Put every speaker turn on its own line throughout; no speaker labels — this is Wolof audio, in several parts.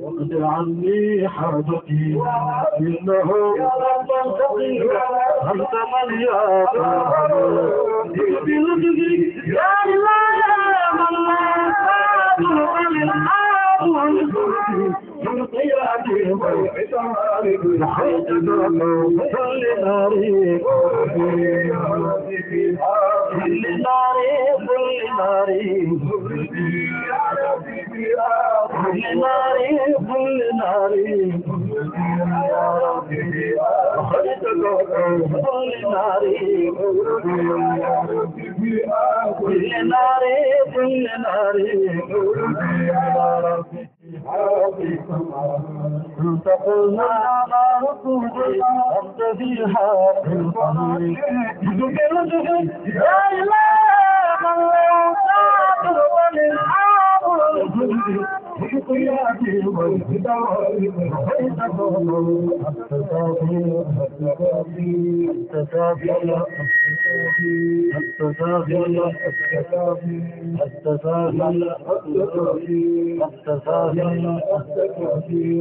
واقض عني حاجتي إنه يا رب الفقير أنت من يقول بلطفك يا الله يا من لا تطلق للأرض من قيادي وحيد كل ناري كل ناري كل ناري كل ناري كل ناري يا ربي وحيد كل ناري كل ناري كل ناري يا ربي تقلنا على رسولي أنت فيها يا إله الله تعالى وللعالم بقيادي والهداية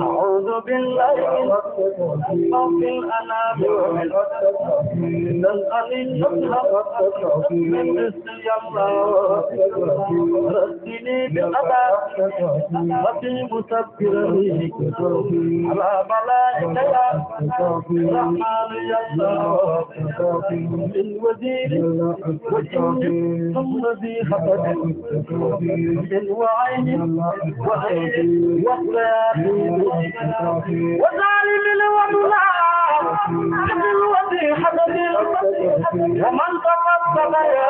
أعوذ بالله من خوف الأنام من الأليم من اسمي الله ردني بالأبد وفي مسبرني على ملائكة رحمن يسار بالوزير وجند ثم ذي خطر من وعين وعين وخيال وظالم والله بالوزير حدث ومن تقبل يا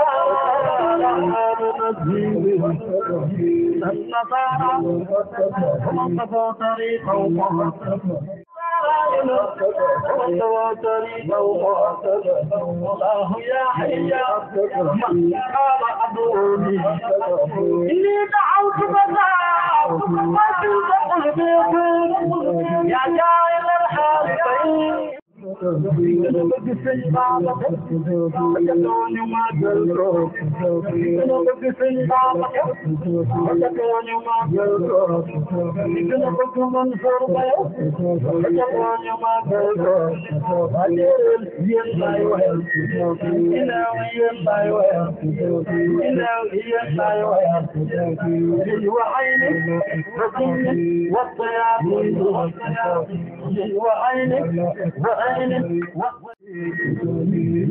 رحمن نزيل النصارى ومن تبع طريقه والله يا حي من قال أدعوني إني دعوت فزعت يا جاهل الحالفين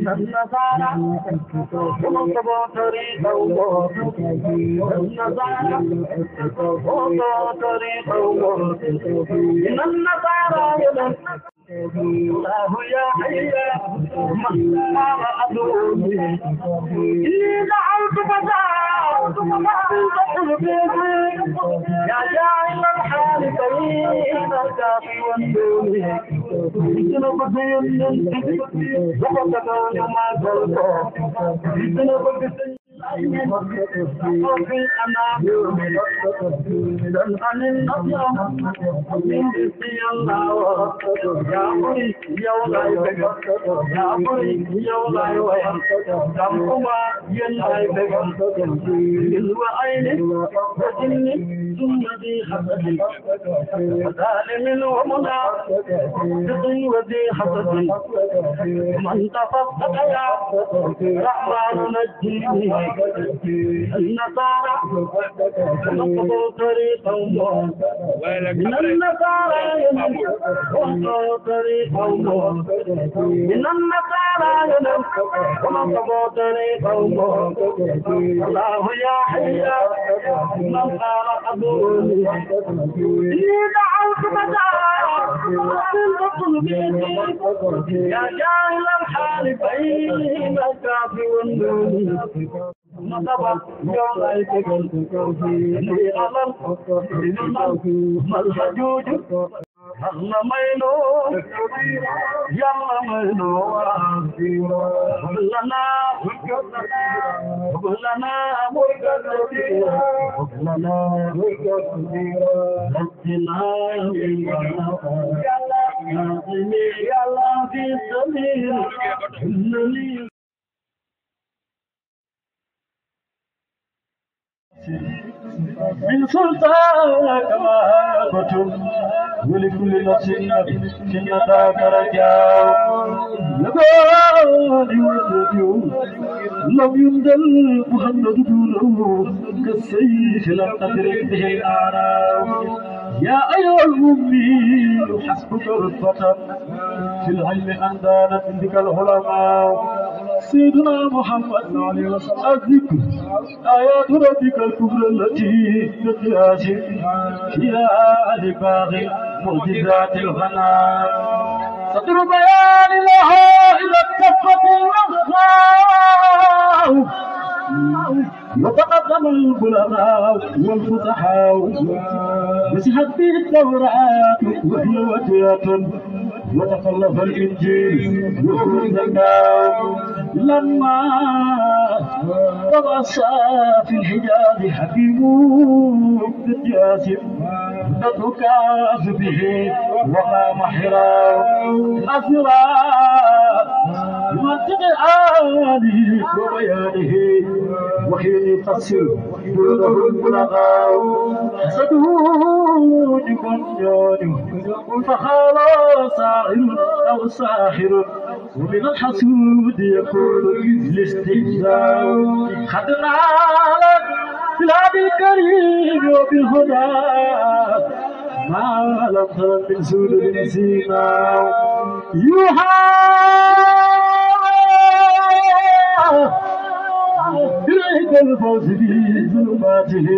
النصارى ومن تبع طريق الله النصارى ومن تبع طريق الله إن النصارى الله يا حي من قال أدعوني إني دعوت فزعت يا جاعل الحالفين الكافي والدوني وذي حسد من تفقد يا رحمن نجيني النصارى نقضوا طريق الله من النصارى نقضوا طريق الله من النصارى نقضوا طريق الله الله يا حي من قال أدعوني إني دعوت يا جاهل الحالفين الكافي والنون نصب يوم الكفي على الحجوج يلا ميلو يلا ميلو لنا لنا لنا يلا في السبيل من سلطانك مابة ولكل نفس جنتك رجاء لقاني والرجو لم ينزل محمد دوره كالسيف لم تدرك به الأعراف يا أيها الأمي حسبك رتبة في العلم أن دانت بك العلماء سيدنا محمد عليه الصلاة الذكر آيات ربك الكبرى التي تقياس يا لباغي معجزات الغناء صدر بيان لها إلى الكفة الوخاء وتقدم البلغاء والفصحاء مسحت به التوراة وهي وجهة وتخلف الإنجيل وهو الزكاة لما تغصى في الحجاز حكيم بالجاسم تتكاف به وقام حراء أسرى بمنطق آله وبيانه وحين يقصر دونه البلغاء حسده جبن فخال ساحر أو ساحر ومن الحسود يكون الاستهزاء قد نالت بلاد الكريم وبالهدى ما لم تر من سود سيما إليك الفوز في ظلماته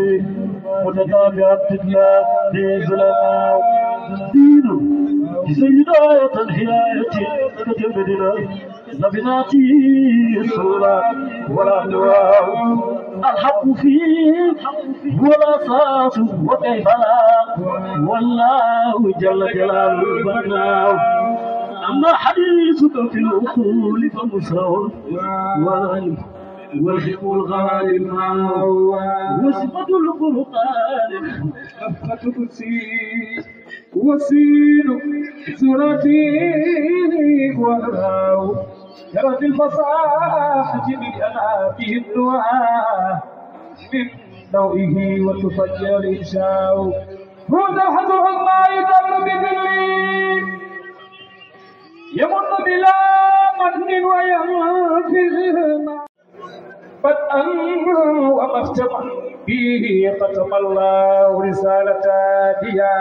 متتابعا تتلى في ظلماء دين سيداية الهداية كتبدنا نبناتي الصورة والأهواء الحق فيه هو الأساس وكيف لا والله جل جلاله البناء أما حديثك في الأصول فمسرع والعلم والحكم الغالب معه وصفة القرآن خفة كرسي وسين سورتي وراو جرت الفصاحة بأنا فيه الدعاء من نوئه وتفجر إنشاء هو تحت الله يدل بذلي يمن بلا متن وينفذ بدءا ومختما به ختم الله رسالة ديا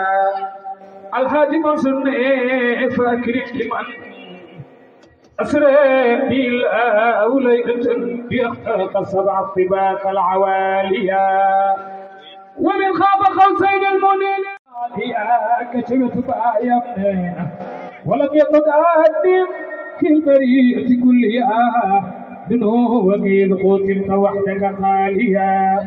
الحاج منصور فاكرم لمن أسرى بالأولية بأخلاق سبع الطباق العوالية ومن خاب خوسين المنين هي كتبت بايا ولم يتقدم في البرية كلها منه وكيل قوتك وحدك خاليا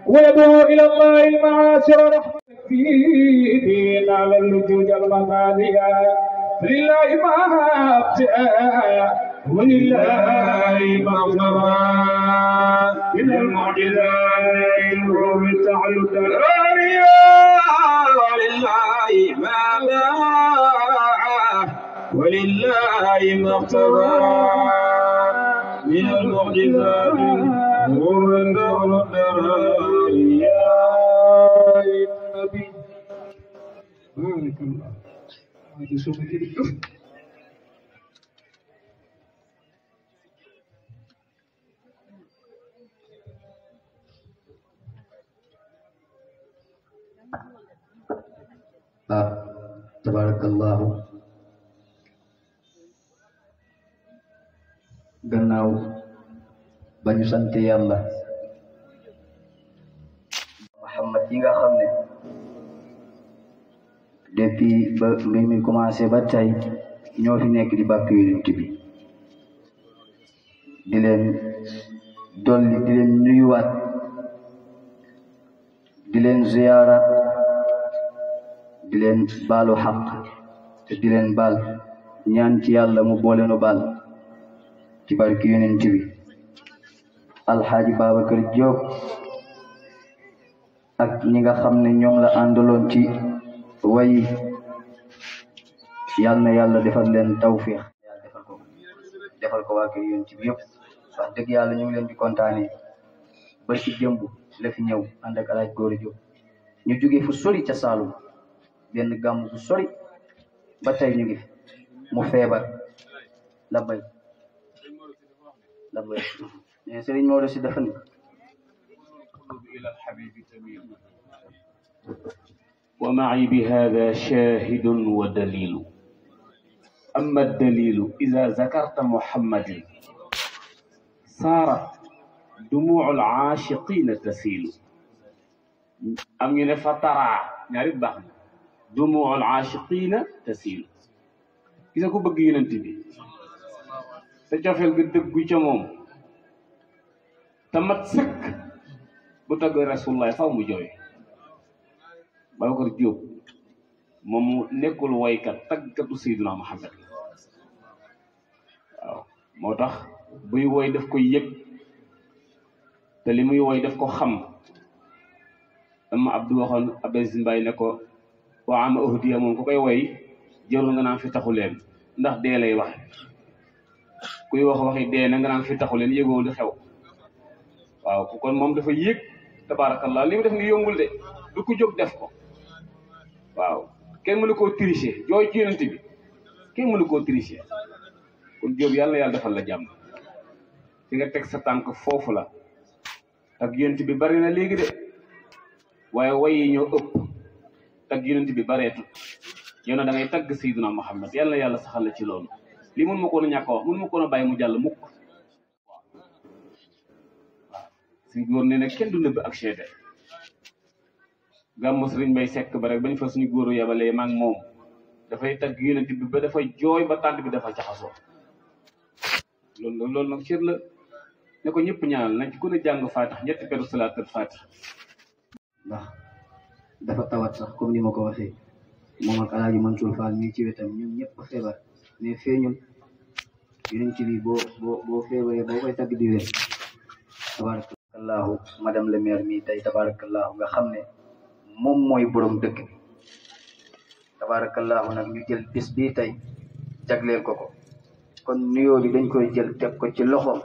ويدعو إلى الله المعاشر رحمة فيه على اللجوج المغالية لله ما ابتاء ولله ما اغترى من المعجزات والتعالى الدرارية ولله ما باع ولله ما اغترى من المعجزات والدرارية النبي بارك الله هذا شو بيجي
tabarakallahu gannaaw ba ñu sant yàlla Muhammad yi nga xam ne depuis ba mbir mi commencé ba tey ñoo fi nekk di bàkk yonent bi di leen dolli di leen nuyuwaat di leen ziyaara di leen baalu xaq te di leen baal ñaan ci yàlla mu boole nu baal ci barki yonent bi alxaaji Babacar Diop ak ñi nga xam ne ñoom la àndaloon ci way yal na yàlla defal leen tawfiix yàlla defal ko waa kër yonent bi yëpp wax dëgg yàlla ñu ngi leen di kontaane ba ci jëmb la fi ñëw ànd ak alaaj Góor Jóob ñu jógee fu sori ca Saalum benn gàmm bu sori ba tey ñu ngi fi mu feebar la bay mais Sëriñ Maodo si dafa ni
إلى الحبيب تميل ومعي بهذا شاهد ودليل أما الدليل إذا ذكرت محمد صارت دموع العاشقين تسيل أم ينفترى نعرف بحنا دموع العاشقين تسيل إذا كنت بقي ننتبه تجافل قدك بجموم تمتسك bu tagg Rasulullah faw mu jooy Babacar Diop moom nekkul woykat taggkatu Seydina Muhammad waaw moo tax buy woy daf ko yëg te li muy woy daf ko xam dama Abdou waxoon Abdou Mbaye ne ko waa ama uhdiya moom ku koy woy jërul nga naan fi taxu leen ndax dee lay wax kuy wax waxi dee na nga naan fi taxu leen yëgoo li xew waaw kon moom dafa yëg tabarakallah li mu def ni yombul de du ko jóg def ko waaw kenn mënu koo tricher jooy ci yonent bi kenn mënu koo tricher kon Jóob yàlla yàlla defal la jàmm fi nga teg sa tànk foofu la ak yonent bi bari na léegi de waaye way yi ñoo ëpp ak yonent bi bareetut yow na da ngay tagg Seydina Muhammad yàlla yàlla saxal la ci loolu li mun ma koon a ñàkk a wax mun ma koon a bàyyi mu jàll mukk suñ góor nee na kenn du nëbb ak seede gàmmu Sëriñ Mbay Sekk ba rek bañ fa suñu góoru yabalee maag moom dafay tagg yonent bi ba dafa jooy ba tànt bi dafa jaxasoo loolu nag cër la ne ko ñëpp ñaanal nañ ci ku ne jàng faatix ñetti peru salaatul faatix
ndax dafa tawat sax comme ni ma ko waxee moom ak Alaaji Mansour Fall mii ci wetam ñun ñëpp a feebar mais feeñul yonent bi boo feebaree boo koy tagg di wér tabarakallahu madame le maire mi tey tabarakallahu nga xam ne moom mooy borom dëkk bi tabarakallahu nag ñu jël bis bii tey jagleel ko kon nuyoo bi dañ koy jël teg ko ci loxoom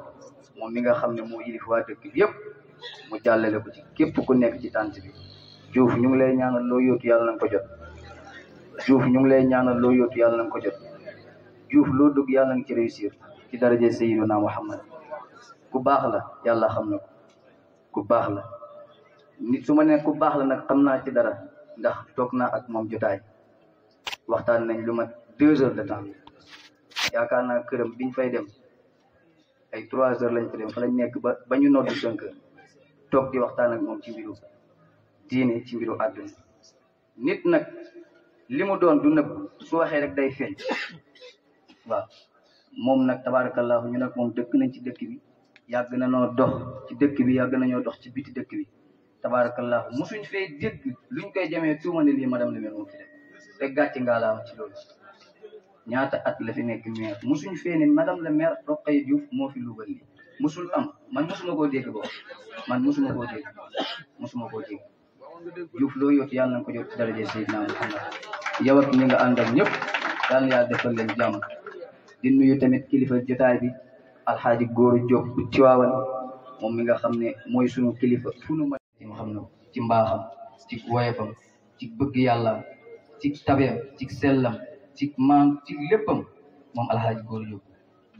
moom mi nga xam ne moo yilif waa dëkk bi yëpp mu jàllale ko ci képp ku nekk ci tànt bi Diouf ñu ngi lay ñaanal loo yóotu yàlla nañ ko jot Diouf ñu ngi lay ñaanal loo yóotu yàlla nañ ko jot Diouf loo dugg yàlla nga ci réussir ci daraje Sayyiduna Muhammad ku baax la yàlla xam na ko ku baax la nit su ma ne ku baax la nag xam naa ci dara ndax toog naa ak moom jotaay waxtaan nañ lu mat 2 heures de temps yaakaar naa këram biñ fay dem ay 3 heures lañ fa dem fa lañ nekk ba ñu noddu 5 heures toog di waxtaan ak moom ci mbiru diine ci mbiru àdduna nit nag li mu doon du nëbb su waxee rek day feeñ waaw moom nag tabarakallahu ñu nag moom dëkk nañ ci dëkk bi yàgg na noo dox ci dëkk bi yàgg nañoo dox ci biti dëkk bi tabarakallahu musuñ fee dégg luñ koy jamee tuuma ne lii madame le maire moo fi def te gàcce ngaalaama ci loolu ñaata at la fi nekk maire musuñ fee ne madame le maire Rokhaya Diouf moo fi luubal lii musul am man musuma koo dégg boobu man musuma koo dégg Diouf loo yóotu yàlla na ko jot ci daraje Seydina Muhammad yow ak ñi nga ànd ak ñëpp yàlla yàlla defal leen jàmm di nuyu tamit kilifa jotaay bi alxaaji Góor Jóob bu Tiwaawan moom mi nga xam ne mooy sunu kilifa fu nu ma ci xam ne ci mbaaxam ci woyefam ci bëgg yàlla ci tabeem ci sellam ci maam ci léppam moom alxaaji Góor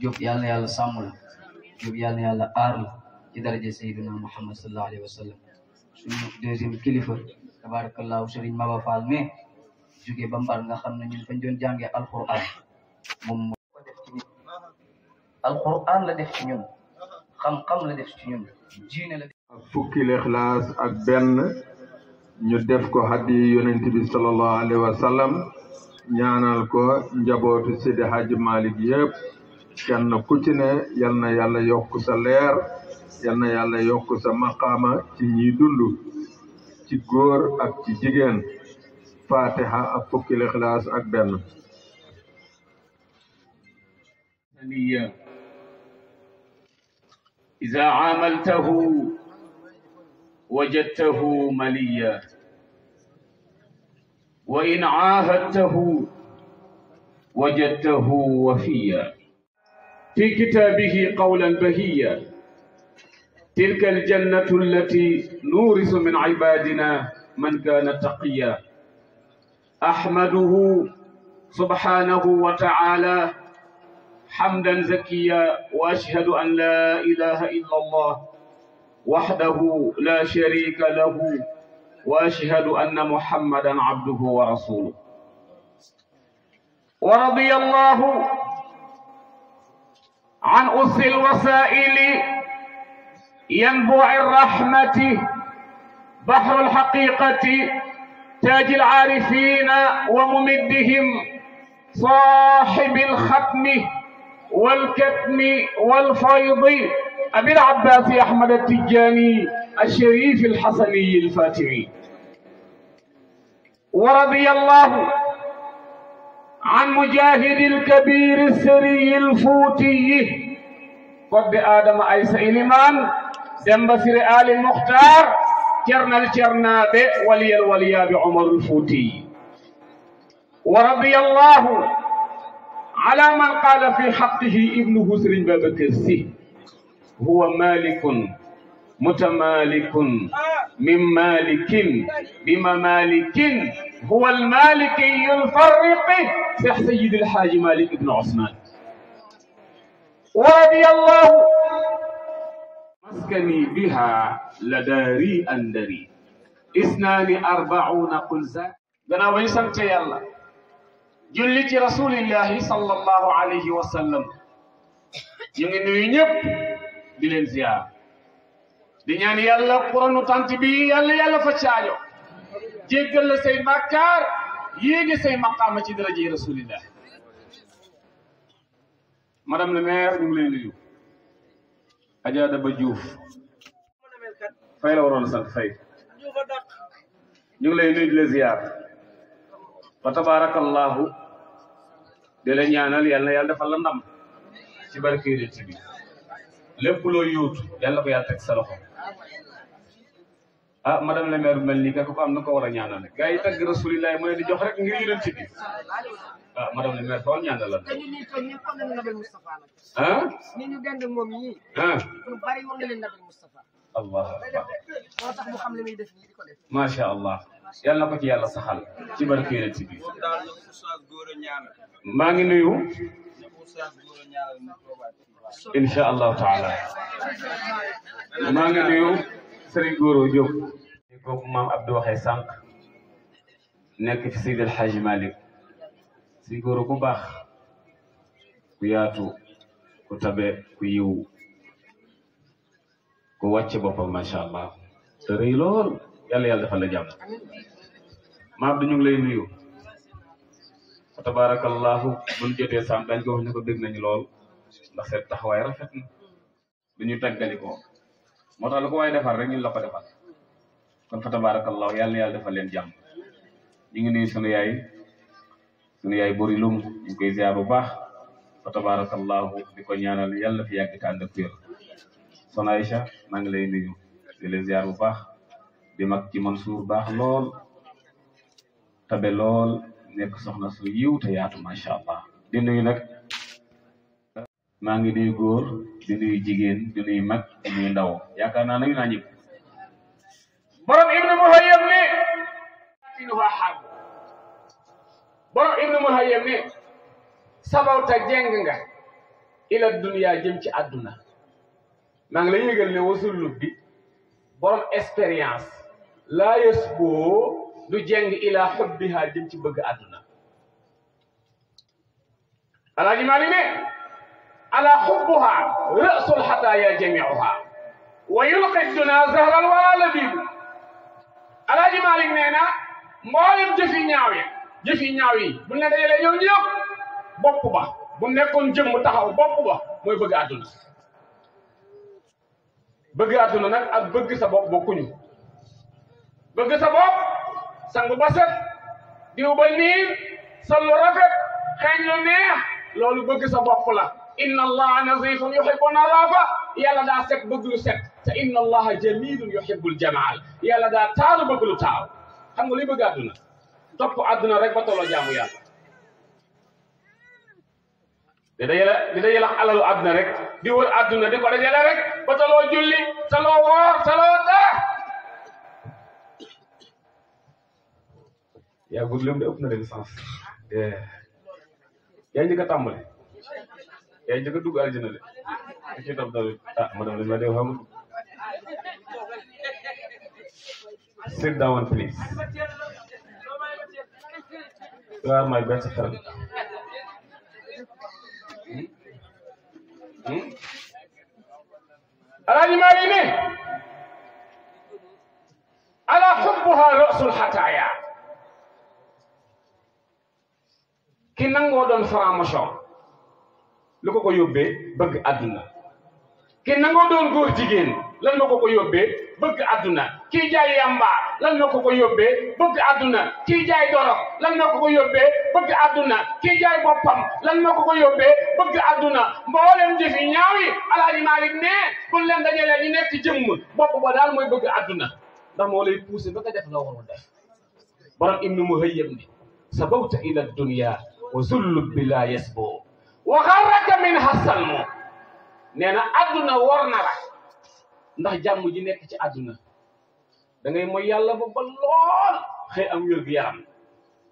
Jóob yàlla na yàlla sàmm la Jóob yàlla na yàlla aar la ci daraje Seydina Muhammad sallallahu alayhi wa sallam suñu deuxième kilifa tabarakallahu Serigne Maba Fall mais jóge ba Mbar nga xam ne ñun fañ doon jàngee alquran moom moo ko def ci nit alquran la def ci ñun xam-xam la def ci ñun diine la def
fukki Ixlaas ak benn ñu def ko hadiya yonent bi sallallahu alayhi wa sallam ñaanal ko njabootu Seydi Hadji Malick yëpp kenn ku ci ne yal na yàlla yokk sa leer yal na yàlla yokk sa maqaama ci ñi dund ci góor ak ci jigéen fatiha ak fukki Ixlaas ak benn
إذا عاملته وجدته مليا وإن عاهدته وجدته وفيا في كتابه قولا بهيا تلك الجنة التي نورث من عبادنا من كان تقيا. أحمده سبحانه وتعالى حمدا زكيا، وأشهد أن لا إله إلا الله وحده لا شريك له، وأشهد أن محمدا عبده ورسوله. ورضي الله عن أس الوسائل ينبوع الرحمة بحر الحقيقة تاج العارفين وممدهم صاحب الختم والكتم والفيض أبي العباس أحمد التجاني الشريف الحسني الفاتحي. ورضي الله عن مجاهد الكبير السري الفوتي قد آدم أيس إلمان دمبسر آل المختار كرنا الكرناب ولي الولياب عمر الفوتي. ورضي الله على من قال في حقه ابن هسر بابكرسي هو مالك متمالك من مالك بممالك هو المالكي الفرق سيح سيد الحاج مالك بن عثمان. ورضي الله مسكني بها لداري أندري 42 قلزا. gannaaw ba ñu sant yàlla julli ci rasulillahi sallallahu alayhi wa sallam ñu ngi nuyu ñëpp di leen ziar di ñaan yàlla quranu tant bi yàlla fa caajo jéggal la say bàkkaar yéegi say maqaama ci daraje rasulillah. madame le maire ñu ngi lay nuyu. Adja Daba Diouf fay la waroon a sant fay ñu ngi lay nuyu di la ziar fa tabarakallahu di la ñaanal yàlla defal la ndam ci barke Yonent bi lépp loo yóotu yàlla ko yàlla teg sa loxo. ah madame le maire mel nii ka ko am na ko war a ñaanal gars yi tagg rasulillahi mu ne di jox rek ngir Yonent bi. ah madame le maire foo ñaanal la. ah.
ni ñu dend moom ñii.
ah.
lu bari wax nga leen Nabil Moustapha.
allah
moo tax mu xam li muy def nii di ko def.
macha allah yàlla na ko ci yàlla saxal ci barke Yonent bi. maa ngi nuyu. incha allahu taala. maa ngi nuyu Serigne Goro Diop. kooku maam Abdou waxee sànq nekk fi Seydi El Hadji Malick. Serigne Goro ku baax ku yaatu ku tabe ku yiw ku wàcce boppam macha allah te rëy lool yàlla defal la jàmm. maam Abdou ñu ngi lay nuyu. fa tabarakallahu buñ jotee sànq dañ ko wax ne ko dégg nañu lool ndax seen taxawaay rafet na duñu tàggali ko moo tax lu ko waay defal rek ñun la ko defal kon fa tabarakallahu yàlla defal leen jàmm. ñu ngi nuyu sunu yaay bori lum ñu koy ziar bu baax fa tabarakallahu di ko ñaanal yàlla fi yàgg tànd ak wér. Soxna Aïcha maa ngi lay nuyu di leen ziar bu baax di mag ci Mansour baax lool tabe lool nekk soxna su yiw te yaatu macha allah. di nuyu nag maa ngi nuyu góor di nuyu jigéen di nuyu mag di nuyu ndaw yaakaar naa nuyu naa ñëpp. borom Ibnu Muhayyam ne borom Ibnu Muhayyam ne sabawta jeng nga ila dunya jëm ci àdduna. maa ngi lay yëgal ne wasulub bi borom expérience laa yës boo du jeng ila xubbiha jëm ci bëgg àdduna. Alaaji Maalik ne ala xubbuha ra'sul xataaya jamiuha wa yulqi duna zahral wala labib. Alaaji Maalik nee na mboolem jëfi ñaaw yi bu ne dajalee ñëw ñëpp bopp ba bu nekkoon jëmm taxaw bopp ba mooy bëgg àdduna. bëgg àdduna nag ak bëgg sa bopp bokkuñu. bëgg sa bopp sangu ba set diw ba niin sol lu rafet xeeñ lu neex loolu bëgg sa bopp la. inna allaha nazifun yuhibbu nadafa yàlla daa set bëgg lu set te inna allaha jamilun yuhibbul jamaal yàlla daa taaru bëgg lu taaru. xam nga luy bëgg àdduna topp àdduna rek ba tolloo jaamu yàlla. di dajale alalu àdduna rek di wër àdduna di ko dajale rek ba taloo julli taloo woor taloo dara yaa gudd lëm de ëpp na de sens yaa njëkk a tàmbale yaa njëkk a dugg aljana de ci tam dal madame la def xam sit down please you are my best friend alaaji maa ne ala hubbuha rasul hataya ki nangoo doon franc-maçon lu ko yóbbee bëgg àdduna ki nangoo doon góor jigéen lan moo ko yóbbee bëgg àdduna kii jaay yamba lan moo ko yóbbee bëgg àdduna kii jaay dorog lan moo ko yóbbee bëgg àdduna kii jaay boppam lan moo ko yóbbee bëgg àdduna mboolem jëfi ñaaw yi alaaji Maalik ne buñ leen dajalee ñu nekk jëmm bopp ba daal mooy bëgg àdduna ndax moo lay poussé ba nga def la warul def borom Ibnu Muhayyab ni sabawta ila dunya wa zullu bila yasbo wa xarraka min hasalmo nee na àdduna war na la ndax jàmm ji nekk ci àdduna da ngay mooy yàlla ba lool xëy am wér gu yaram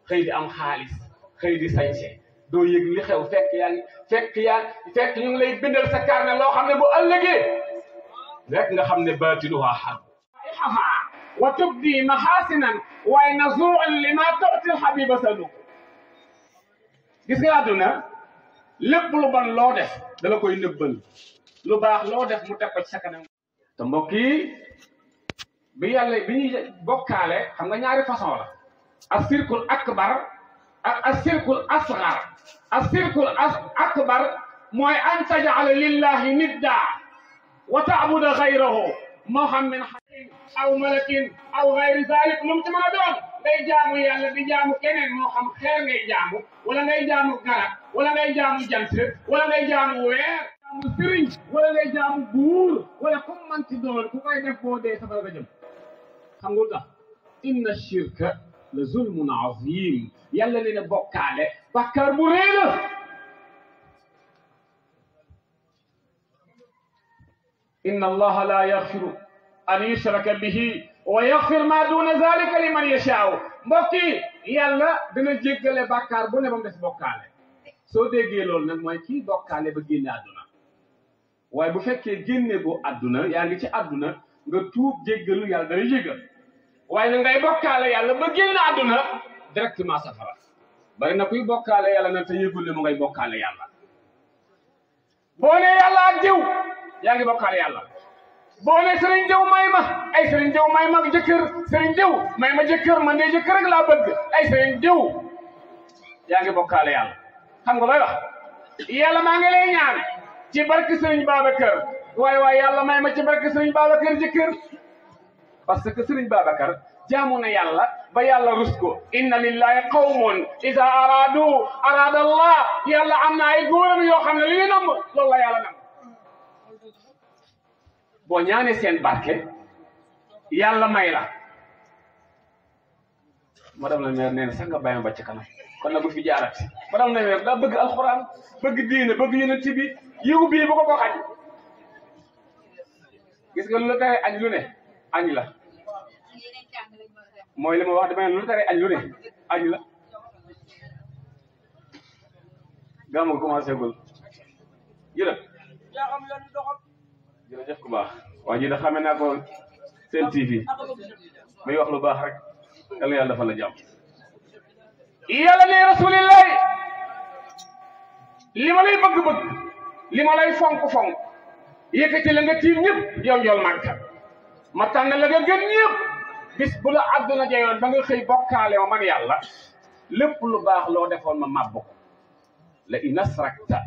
xëy di am xaalis xëy di sañse doo yëg li xew fekk ñu ngi lay bindal sa carnet loo xam ne bu ëllëgee rek nga xam ne baatinuha xar wa tubdi mahasinan waaye nazuan lima tu'ti alhabiba sanu gis nga àdduna lépp lu bon loo def dala koy nëbbal lu baax loo def mu teg ko ci sa kanam te mbokk yi bi ñuy bokkaale xam nga ñaari façon la as-sirkul akbar ak as-sirkul asghar as-sirkul akbar mooy an taj'ala lillahi nidda wa ta'buda ghayrahu moo xam min hakim aw malakin aw ghayri zalik lu mu ci mën a doon ngay jaamu yàlla di jaamu keneen moo xam xeer ngay jaamu wala ngay jaamu garab wala ngay jaamu jant wala ngay jaamu weer jaamu sëriñ wala ngay jaamu buur wala comme man ci doon ku koy def boo dee safara nga jëm xam nga lu tax inna shirka la zulmun azim yàlla nee na bokkaale bàkkaar bu rëy la inna allaha la yaghfiru an yushraka bihi wa yaghfir ma duna zalika liman yasha'u mbokk yi yàlla dina jéggale bàkkaar bu ne ba mu des bokkaale soo déggee loolu nag mooy kii bokkaale ba génne àdduna waaye bu fekkee génne boo àdduna yaa ngi ci àdduna nga tuub jéggalu yàlla dana jéggal waaye nag ngay bokkaale yàlla ba génne àdduna directement safara bari na kuy bokkaale yàlla nag te yëgul ne mu ngay bokkaale yàlla boo ne yàlla ak jiw yaa ngi bokkaale yàlla boo ne sëriñ diw may ma ay sëriñ diw may ma jëkkër sëriñ diw may ma jëkkër man de jëkkër rek laa bëgg ay sëriñ diw yaa ngi bokkaale yàlla xam nga looy wax yàlla maa ngi lay ñaan ci barke sëriñ Babacar waaye yàlla may ma ci barke sëriñ Babacar jëkkër parce que sëriñ Babacar jaamu na yàlla ba yàlla rus ko inna lillahi qawmun iza arada allah yàlla am na ay góoram yoo xam ne li ñu namb loolu la yàlla namb boo ñaanee seen barke yàlla may la madame la maire nee na sax nga bàyyi ma ba ci kanam kon nag bu fi jaarati madame la maire daa bëgg alxuraan bëgg diine bëgg yonent bi yiw bii bu ko xañ gis nga lu la tere añ lu ne añ la mooy li ma wax dama ne lu la tere añ lu ne añ la gàmmu nga commencé gul jërëjëf ku baax waa ji da xamee naa ko seen TV muy wax lu baax rek yàlla yàlla dafa la jàmm yàlla ne rasulillahi li ma lay bëgg-bëgg li ma lay fonk-fonk yëkkati la nga tiim ñëpp yow njool màkka ma tànn la nga gën ñëpp bis bu la àdduna jeyoon ba nga xëy bokkaale ma man yàlla lépp lu baax loo defoon ma màbb ko la in asrakta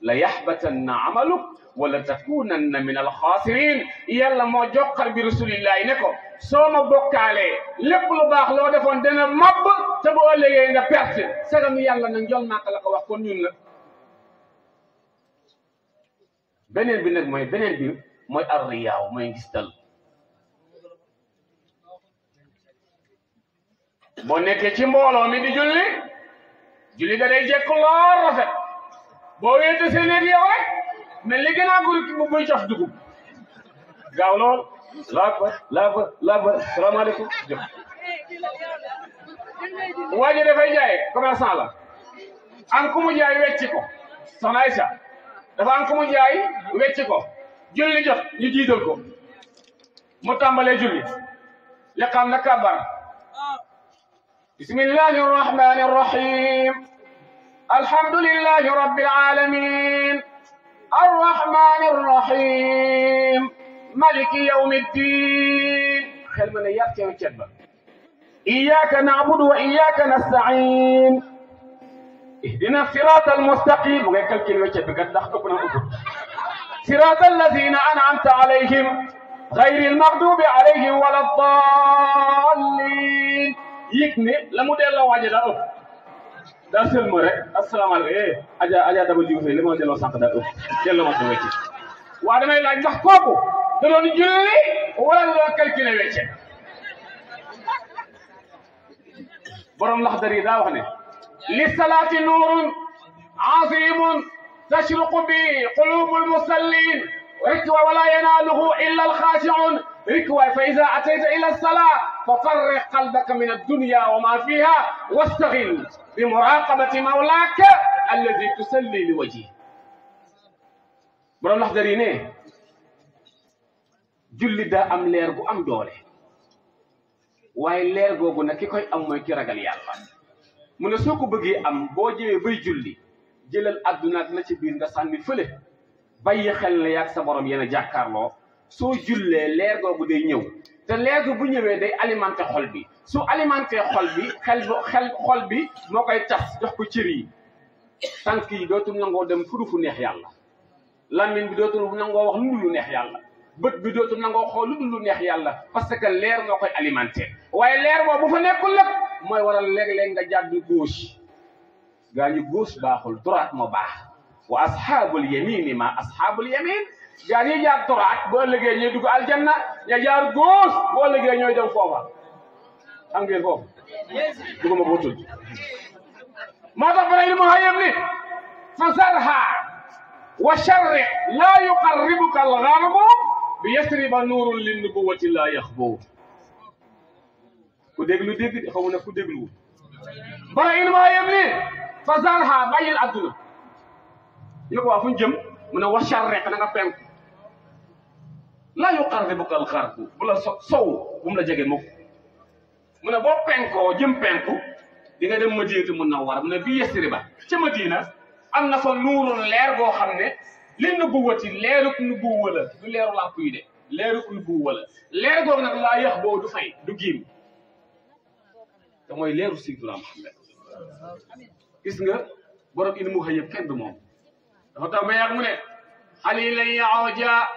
la yaxbatanna amaluk wala takunanna min alxaasirin yàlla moo jokkal bi rasulillahi ne ko soo ma bokkaalee lépp lu baax loo defoon dana màbb te bu ëllëgee nga perte sagam yàlla nag njool màkka la ko wax kon ñun la beneen bi nag mooy arriyaaw mooy ngistal boo nekkee ci mbooloo mi di julli da day jekk lool rafet boo wéete seen ak yow rek mais li gën a guri bu buy cof dugub gaaw lool laaba salaamaaleykum jëm waa ji dafay jaay commerçant la am ku mu jaay wecci ko soxna Aïcha dafa am ku mu jaay wecci ko julli jot ñu jiital ko mu tàmbalee julli liqaam na kabar bismillahi arrahmani arrahim alhamdulillahi rabbil alamin arrahmani arrahim maliki yawmi ddin xel ma ne yar ceew cet ba iyyaka na'budu wa iyyaka nasta'in ihdina sirata almustaqim mu ngay calcul weccet bi kat ndax ëpp na utul sirata alladhina an'amta alayhim غير المغضوب عليهم ولا الضالين يكني لمو ديلو واجي دا اوف دا سلم رek السلام عليكم aja dama diw fay li mo delo sank da ouf delo ma so wecci wa damay laaj ndax koku da doon julli wala do calculer wecce borom laxdari da wax ne li salati nurun azimun tashruqu bi qulubul musallin ركوة ولا يناله إلا الخاشعون ركوة فإذا أتيت إلى الصلاة ففرق قلبك من الدنيا وما فيها واستغل بمراقبة مولاك الذي تسلي لوجهه برام لحضريني جل دا أم لير بو أم دولي واي لير بو نكي كوي أم موي كي رجال يالله من سوكو بغي أم بوجي بي جلي جلال أدنات نتي بين دا ساني فله bàyyi xel la yaag sa borom yéen a jàkkaarloo soo jullee leer googu day ñëw te leer gu bu ñëwee day alimenté xol bi su alimenté xol bi xol bi moo koy tas jox ko cër yi tànk yi dootul nangoo dem fu neex yàlla lamine bi dootul nangoo wax lu neex yàlla bët bi dootul nangoo xool lu neex yàlla parce que leer moo koy alimenté waaye leer boobu bu fa nekkul lépp mooy waral léeg-léeg nga jàdd gauche gaa ñu gauche baaxul droite moo baax wa ashabul yamin ma ashabul yamin gaa ñi jaar droite boo liggéey ñuy dugg aljanna ña jaar gauche boo liggéey ñooy dem foofa xam ngeen foofu duguma ko tudd moo tax bara il muhayyam ni fasarha wa sharriq la yuqarribuka algharbu bi yasriba nurun lin nubuwati la yaxbu ku déglu dégg xamu ne ku déglu bara il muhayyam ni fasarha bàyyil adduna ñu ko waa fu ñu jëm mu ne washar rek na nga penku laa yuqarribuka al-gharb bu la sow bu mu la jege mukk mu ne boo penkoo jëm penku di nga dem Madinatu Munawwara mu ne bi Yasriba ca Madina am na fa nuurun leer boo xam ne li nubuwati leeruk nubuwa la du leeru làpp yi de leeruk nubuwa la leer googu nag laa yéex boobu du fay du giim te mooy leeru Sayyidina Muhammad gis nga borom ilmu xëyëb kenn du moom وتبيغن خليلا يعوجا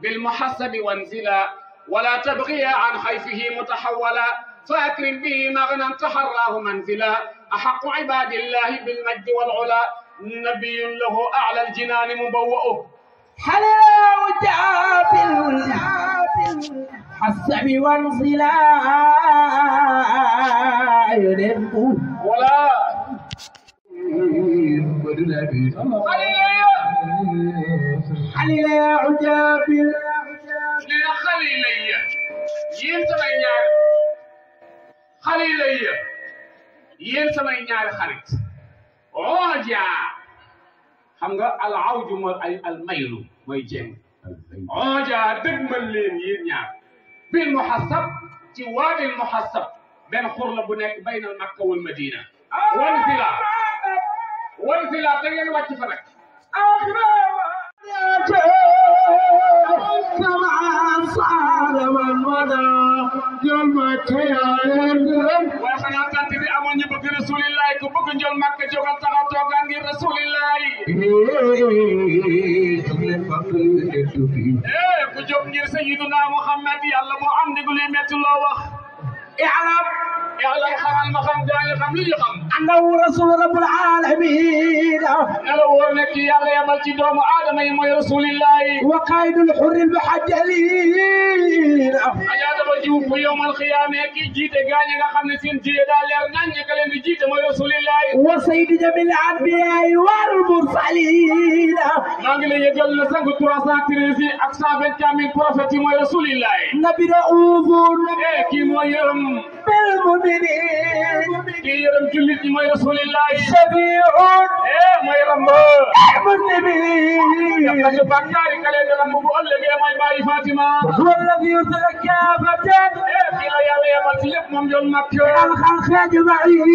بالمحسب وانزلا ولا تبغي عن حيفه متحولا فأكرم به مغنى تحراه منزلا أحق عباد الله بالمجد والعلا نبي له أعلى الجنان مبوؤه
حلاوجا بالحسب وانزلا
ولا
خليلا يا عجابي
لنا خليلية ينتمي نيار خليلية ينتمي نيار خريط عوجا خمغا العوج الميل موي جين عوجا دغمل لين يين ñaar بالمحسب ci وادي المحسب بين خرله bu nek بين مكة والمدينة وانزلا تغير وقت فلك
كما صار من ودا يوم تيان
وخنا تانتي بي امون ني بك رسول الله كو بك نجول مكة جوغال تاخا توغان غير رسول الله كو جوب غير سيدنا محمد يالله مو ام ديغلي متي لو واخ اعلم خمال ما خم جاني خم لي خم
أنه رسول رب العالمين
لو ولك يالله يمال سي دومو ادم موي رسول الله
وقائد الحر المحجلين
اجا دابا جيو في يوم القيامه كي جيتي غاني nga xamne seen jiye da leer nañ ka leen di jité moy rasulillah
وسيد جميع الانبياء والمرسلين
maa ngi lay yëgal na sang 313 yi ak 124 000 prophètes yi mooy rasulillahi
nabi raufun
kii mooy yërëm
bil muminin
kii yërëm jullit ñi mooy rasulillahi
shafiun
mooy ramb
muslimin
yàlla bakkaari kale de ramb bu ëllëgee mooy bàyyi Fatima
huwa alladhi yursilu kaafatan
kii la yàlla yemal ci lépp moom yoon mag
al khalqi ajma'in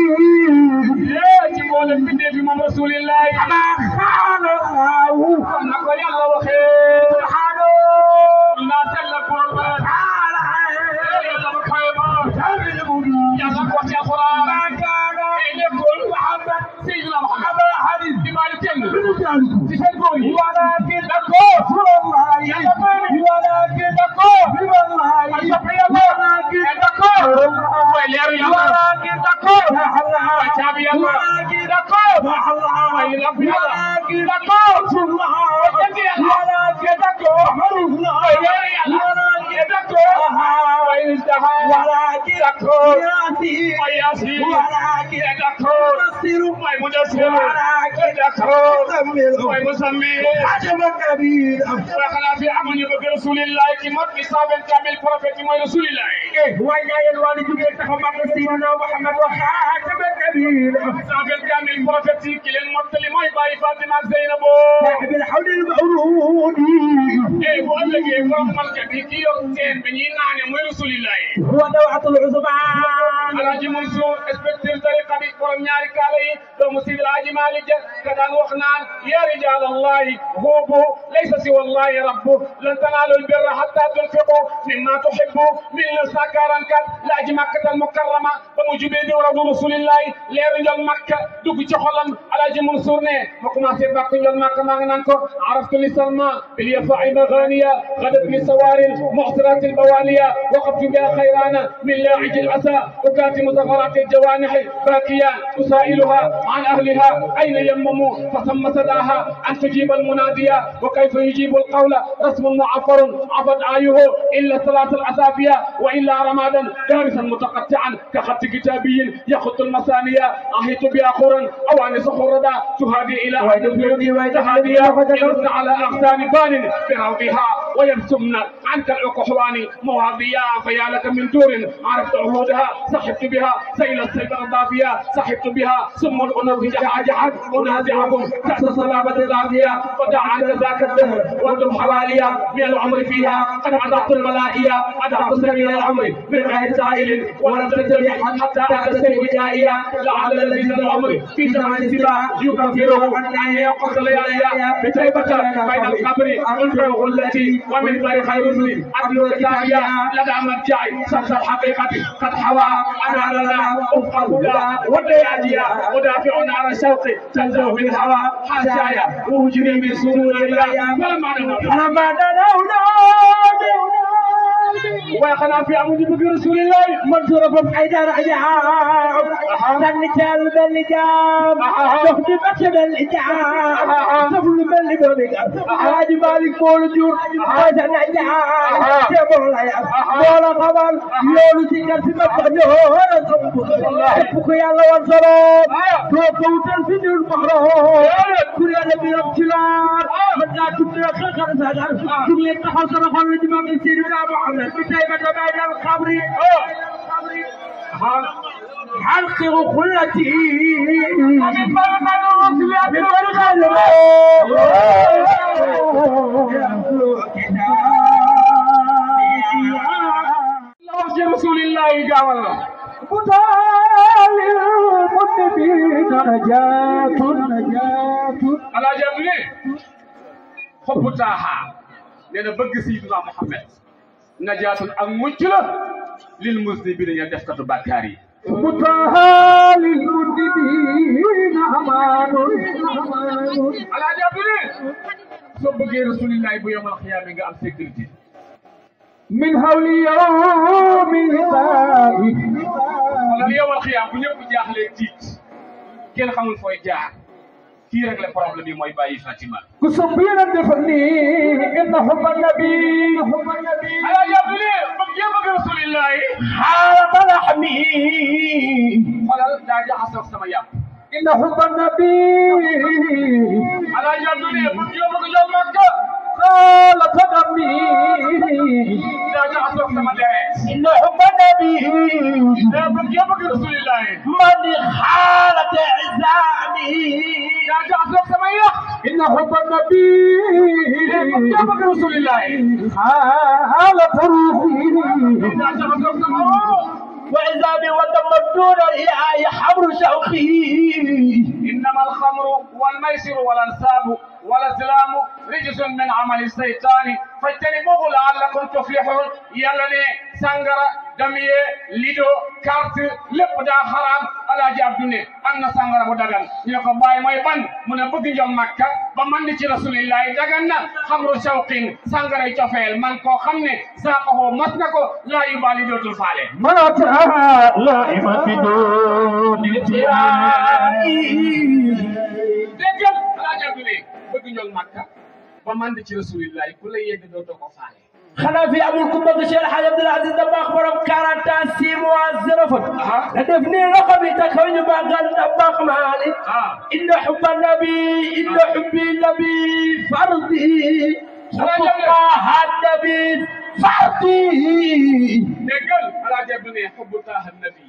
ci mboolem bindee fi moom rasulillahi
ma xalahu
na ko yàlla waxee
subhanahu
naa sell boor ba yàlla ba koy ba yàlla ko ci alquran nekkul Seydina Muhammad hadith bi maa kenn ci seen góor yi
ولكن أقول والله ولكن أقول والله ولكن أقول ولكن أقول ولكن
xanaa fi amuñu bëgg rasulillahi ki mat bi 124 000 prophètes yi mooy rasulillahi
waaye yéen waa li jógee taxaw mag Seydina Muhammad wa xaatama nabiin
124 000 prophètes yi ki leen mottali mooy bàyyi Fatima ak Zeynabo
bil hawli al mawruud
bu ëllëgee borom malka bi ki yor seen bi ñuy naane mooy rasulillahi
huwa dawatul uzmaan
Alaaji Mansour inspecteur tariqa bi borom ñaari kaala yi doomu Sidi Alaaji Malik Ja ka daan wax naan ya rijal allahi hubu laysa siwa allahi rabbu lan tanaalu albirra hatta tunfiqu mimma tuhibbu 1944 la aji makkatal mukarrama ba mu jubee di rawdu rasulillahi leeru njol makka dugg ci xolam Alaaji Mansour ne ma commencé bàkk njol makka maa ngi naan ko araftu li salma bil yafa'i maghaniya ghadat li sawaril mu'tirat al bawaliya waqaftu biha khayrana min la'ij al asa وكاتم زفرات الجوانح باكيا أسائلها عن أهلها أين يمموا فثم سداها أن تجيب المنادية وكيف يجيب القول رسم معفر عفت آيه إلا صلاة الأسافية وإلا رمادا دارسا متقطعا كخط كتابي يخط المثانية أهيت بآخرا أواني صخردا تهادي إلى تهادي يرد على أغسان بان بروضها ويرسمن عنك العقحوان مواضيا فيا لك من دور عرفت عهودها صحبت بها سيل السيف الضافية صحبت بها ثم الأنوه جحجحت أنازعكم تحت صلابة الغافية ودعا ذاك الدهر وانتم حواليا من العمر فيها قد أضعت الملائية أضعت سبيل العمر من غير سائل ولم تتبع حتى أتى السيف جائية لعل الذي زاد العمر في زمن السباع يكفره أن يقتل لياليا بتيبة بين القبر أنفه التي ومن غير خير رسل أتلو الكتابية لدى مرجعي شمس الحقيقة قد حوى أنا لنا أفق الهدى واللياليا ودافع نار الشوق تنزه من الهوى حاشايا وهجري من سرور الله فلما دنونا ويقنا في عمود بك رسول الله منصور بن حيدر عجاب النجال بالنجاب تهدبت بالإجاب سفل بالنجاب حاج مالك مولجور حاج النجاب يقول الله يا مولا خبر يولو سيكر في مكة هورا سبك يا الله وانصروا توقوت الفجر المحرم كل نبي ربشلار من لا تبني خير سادر كل يتحصر خلال جمال سيدنا محمد بتيبة بين القبر حلق خلتي من رسول الله جعل
مطالب المنبي درجات
على جبلي حب تاها لأن بقى سيدنا محمد نجاة المجلة للمذنبين يدفكت بكاري
مطالب المنبي أمان
على جبلي سبقي رسول الله بيوم القيامة أم سيكرتي
من هول يوم الحساب
اليوم القيامة بنيوم جاهل تيت كين خمول فوي جاه kii rek la problème yi mooy bàyyi Fatima
ku sopp yonent defal ni inna hubba nabi
ala yabli bëgg bëgg rasulillahi
xaala balahmi
xoolal daa jaxasoo sama yàpp
إن حب النبي على جنبي يوم مكة قال تدمي إن حب النبي يوم رسول الله من خالة عزامي إن حب النبي يوم رسول الله خالة روحي وعزامي وتمدون الإله حمر شوقي إنما الخمر والميسر والأنساب والأزلام رجس من عمل الشيطان فاجتنبوه لعلكم تفلحون يلني سانغرا دميه ليدو كارت لب دا حرام على جابدني أن سانغرا بدغان نيكو باي موي بان من بوغي جوم مكة با من دي رسول الله دغان خمر شوقين سانغرا تيوفيل من كو خامني ساقو مسنكو لا يبالي دوتول فالي منات لا يمتدون لترائي دجل على جابدني bëgg ñol makka ba mand ci rasulillah ku lay yedd do to ko faale xana fi amul ku bëgg Cheikh Hadj Abdoul Aziz Dabakh borom 40 ans 6 mois 0 faute da def ni loxo bi ta xaw ñu bagal Dabakh mali inna hubba nabi inna hubbi nabi fardi hubba nabi fardi degal ala jabdu ne hubbu nabi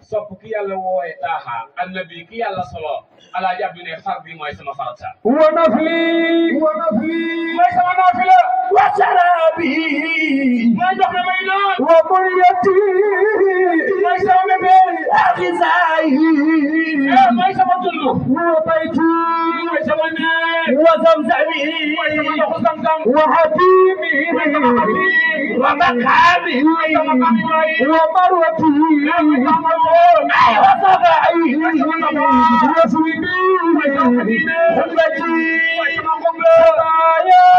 sopp ki yàlla wooye taaha annabi ki yàlla solo ala jabdu ne fardi mooy sama farata wa nafli mooy sama nafila wa sarabi mooy jox na may naan wa bunyati mooy sama bébé akhisai mooy sama dundu wa bayti mooy sama néeg wa zamzami mooy sama ndoxu zamzam wa habimi wa maqami wa marwati وصفعي وصوبي حبتي يا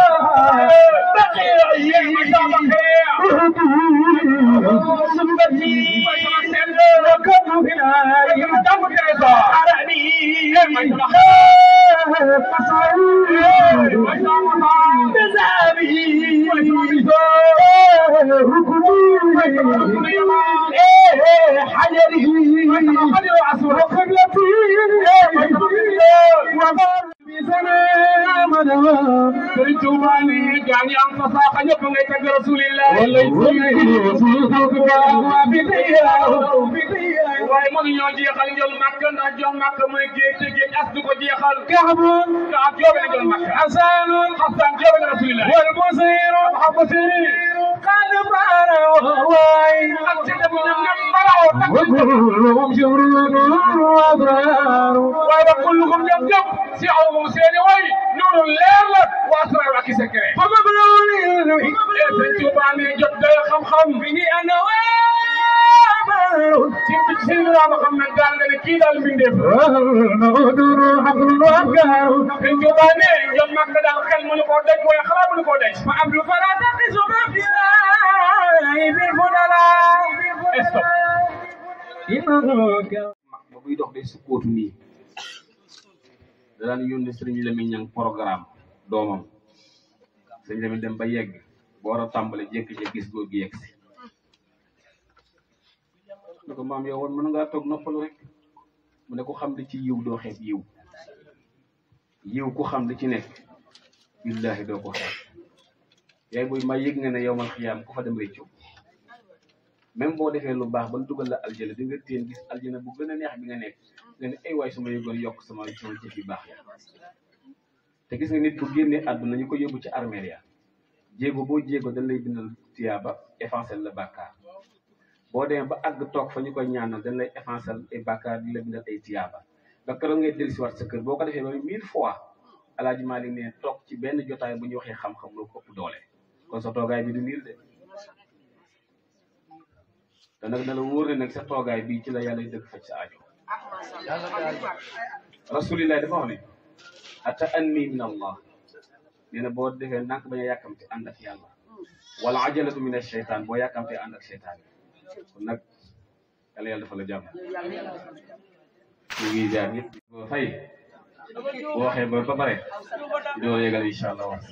بقيعي صبتي وكبري عربي بزابي حجري وقبلتي ومر بسلامنا تجواني كان ينتصاق يبقى يتك رسول الله waaye mënu ñoo jeexal njol makk ndax jol makk mooy géej géej as du ko jeexal kaabun kaab joobe na jol makk hasanun hasan joobe na rasulillah wal musiru habasiri qad bara waay ak ci dem ñam ñam baraw tak kulluhum jurun wa abrar waaye ba kulluhum ñam ñam si aw moom seeni way nuru leer la wa asrar ak secret fa mablawni sëñ Tuubaa ne jot day xam-xam bi ni ana ci la ma xam ne daal nga ne kii daal mbindeef duru xamul wagaaw sëñ Tuubaa ne jot mag daal xel mënu koo daj waaye xalaat mënu koo daj fa abdu fala taqisu ma fi bil fudala stop mag ba buy dox day sukkootu nii da daan yónni sëriñ Lamine Ñang programme doomam sëriñ Lamine dem ba yegg boo war a tàmbale jékki-jékki gis góor gi yegg si ne ko maam yow woon mën ngaa toog noppalu rek mu ne ko xam li ci yiw doo xeeb yiw ku xam li ci nekk billahi doo ko xeeb yaay booy ma yëg nga ne yow mal xiyaam ku fa dem réccu même boo defee lu baax ba dugal la aljana di nga teen gis aljana bu gën a neex bi nga nekk nga ne ay waay suma yëgoon yokk sama jëf yu baax ya te gis nga nit bu génnee àdduna ñu ko yóbbu ci armeel ya jéego boo jéego dañ lay bindal tiyaaba effacer la bàkkaar boo demee ba àgg toog fa ñu koy ñaanal dañ lay effacer ay bàkkaar di la bindal ay tiyaaba ba keroog ngay dellusiwaat sa kër boo ko defee loolu 1000 fois Alaaji Maalik ne toog ci benn jotaay bu ñu waxee xam-xam loo ko ëpp doole kon sa toogaay bi du niil de te nag na la wóor ne nag sa toogaay bii ci la yàlla dëgg faj sa aajo rasulillah dafa wax ne ata anni min allah nee na boo defee nànk bañ a yàkkamte ànd ak yàlla wala ajalatu min ash-shaytaan boo yàkkamtee ànd ak seytaan kon nag yàlla dafa la jàmm ñu ngi jaar ñëpp boo fay boo waxee ba pare doo yëgal incha allah wax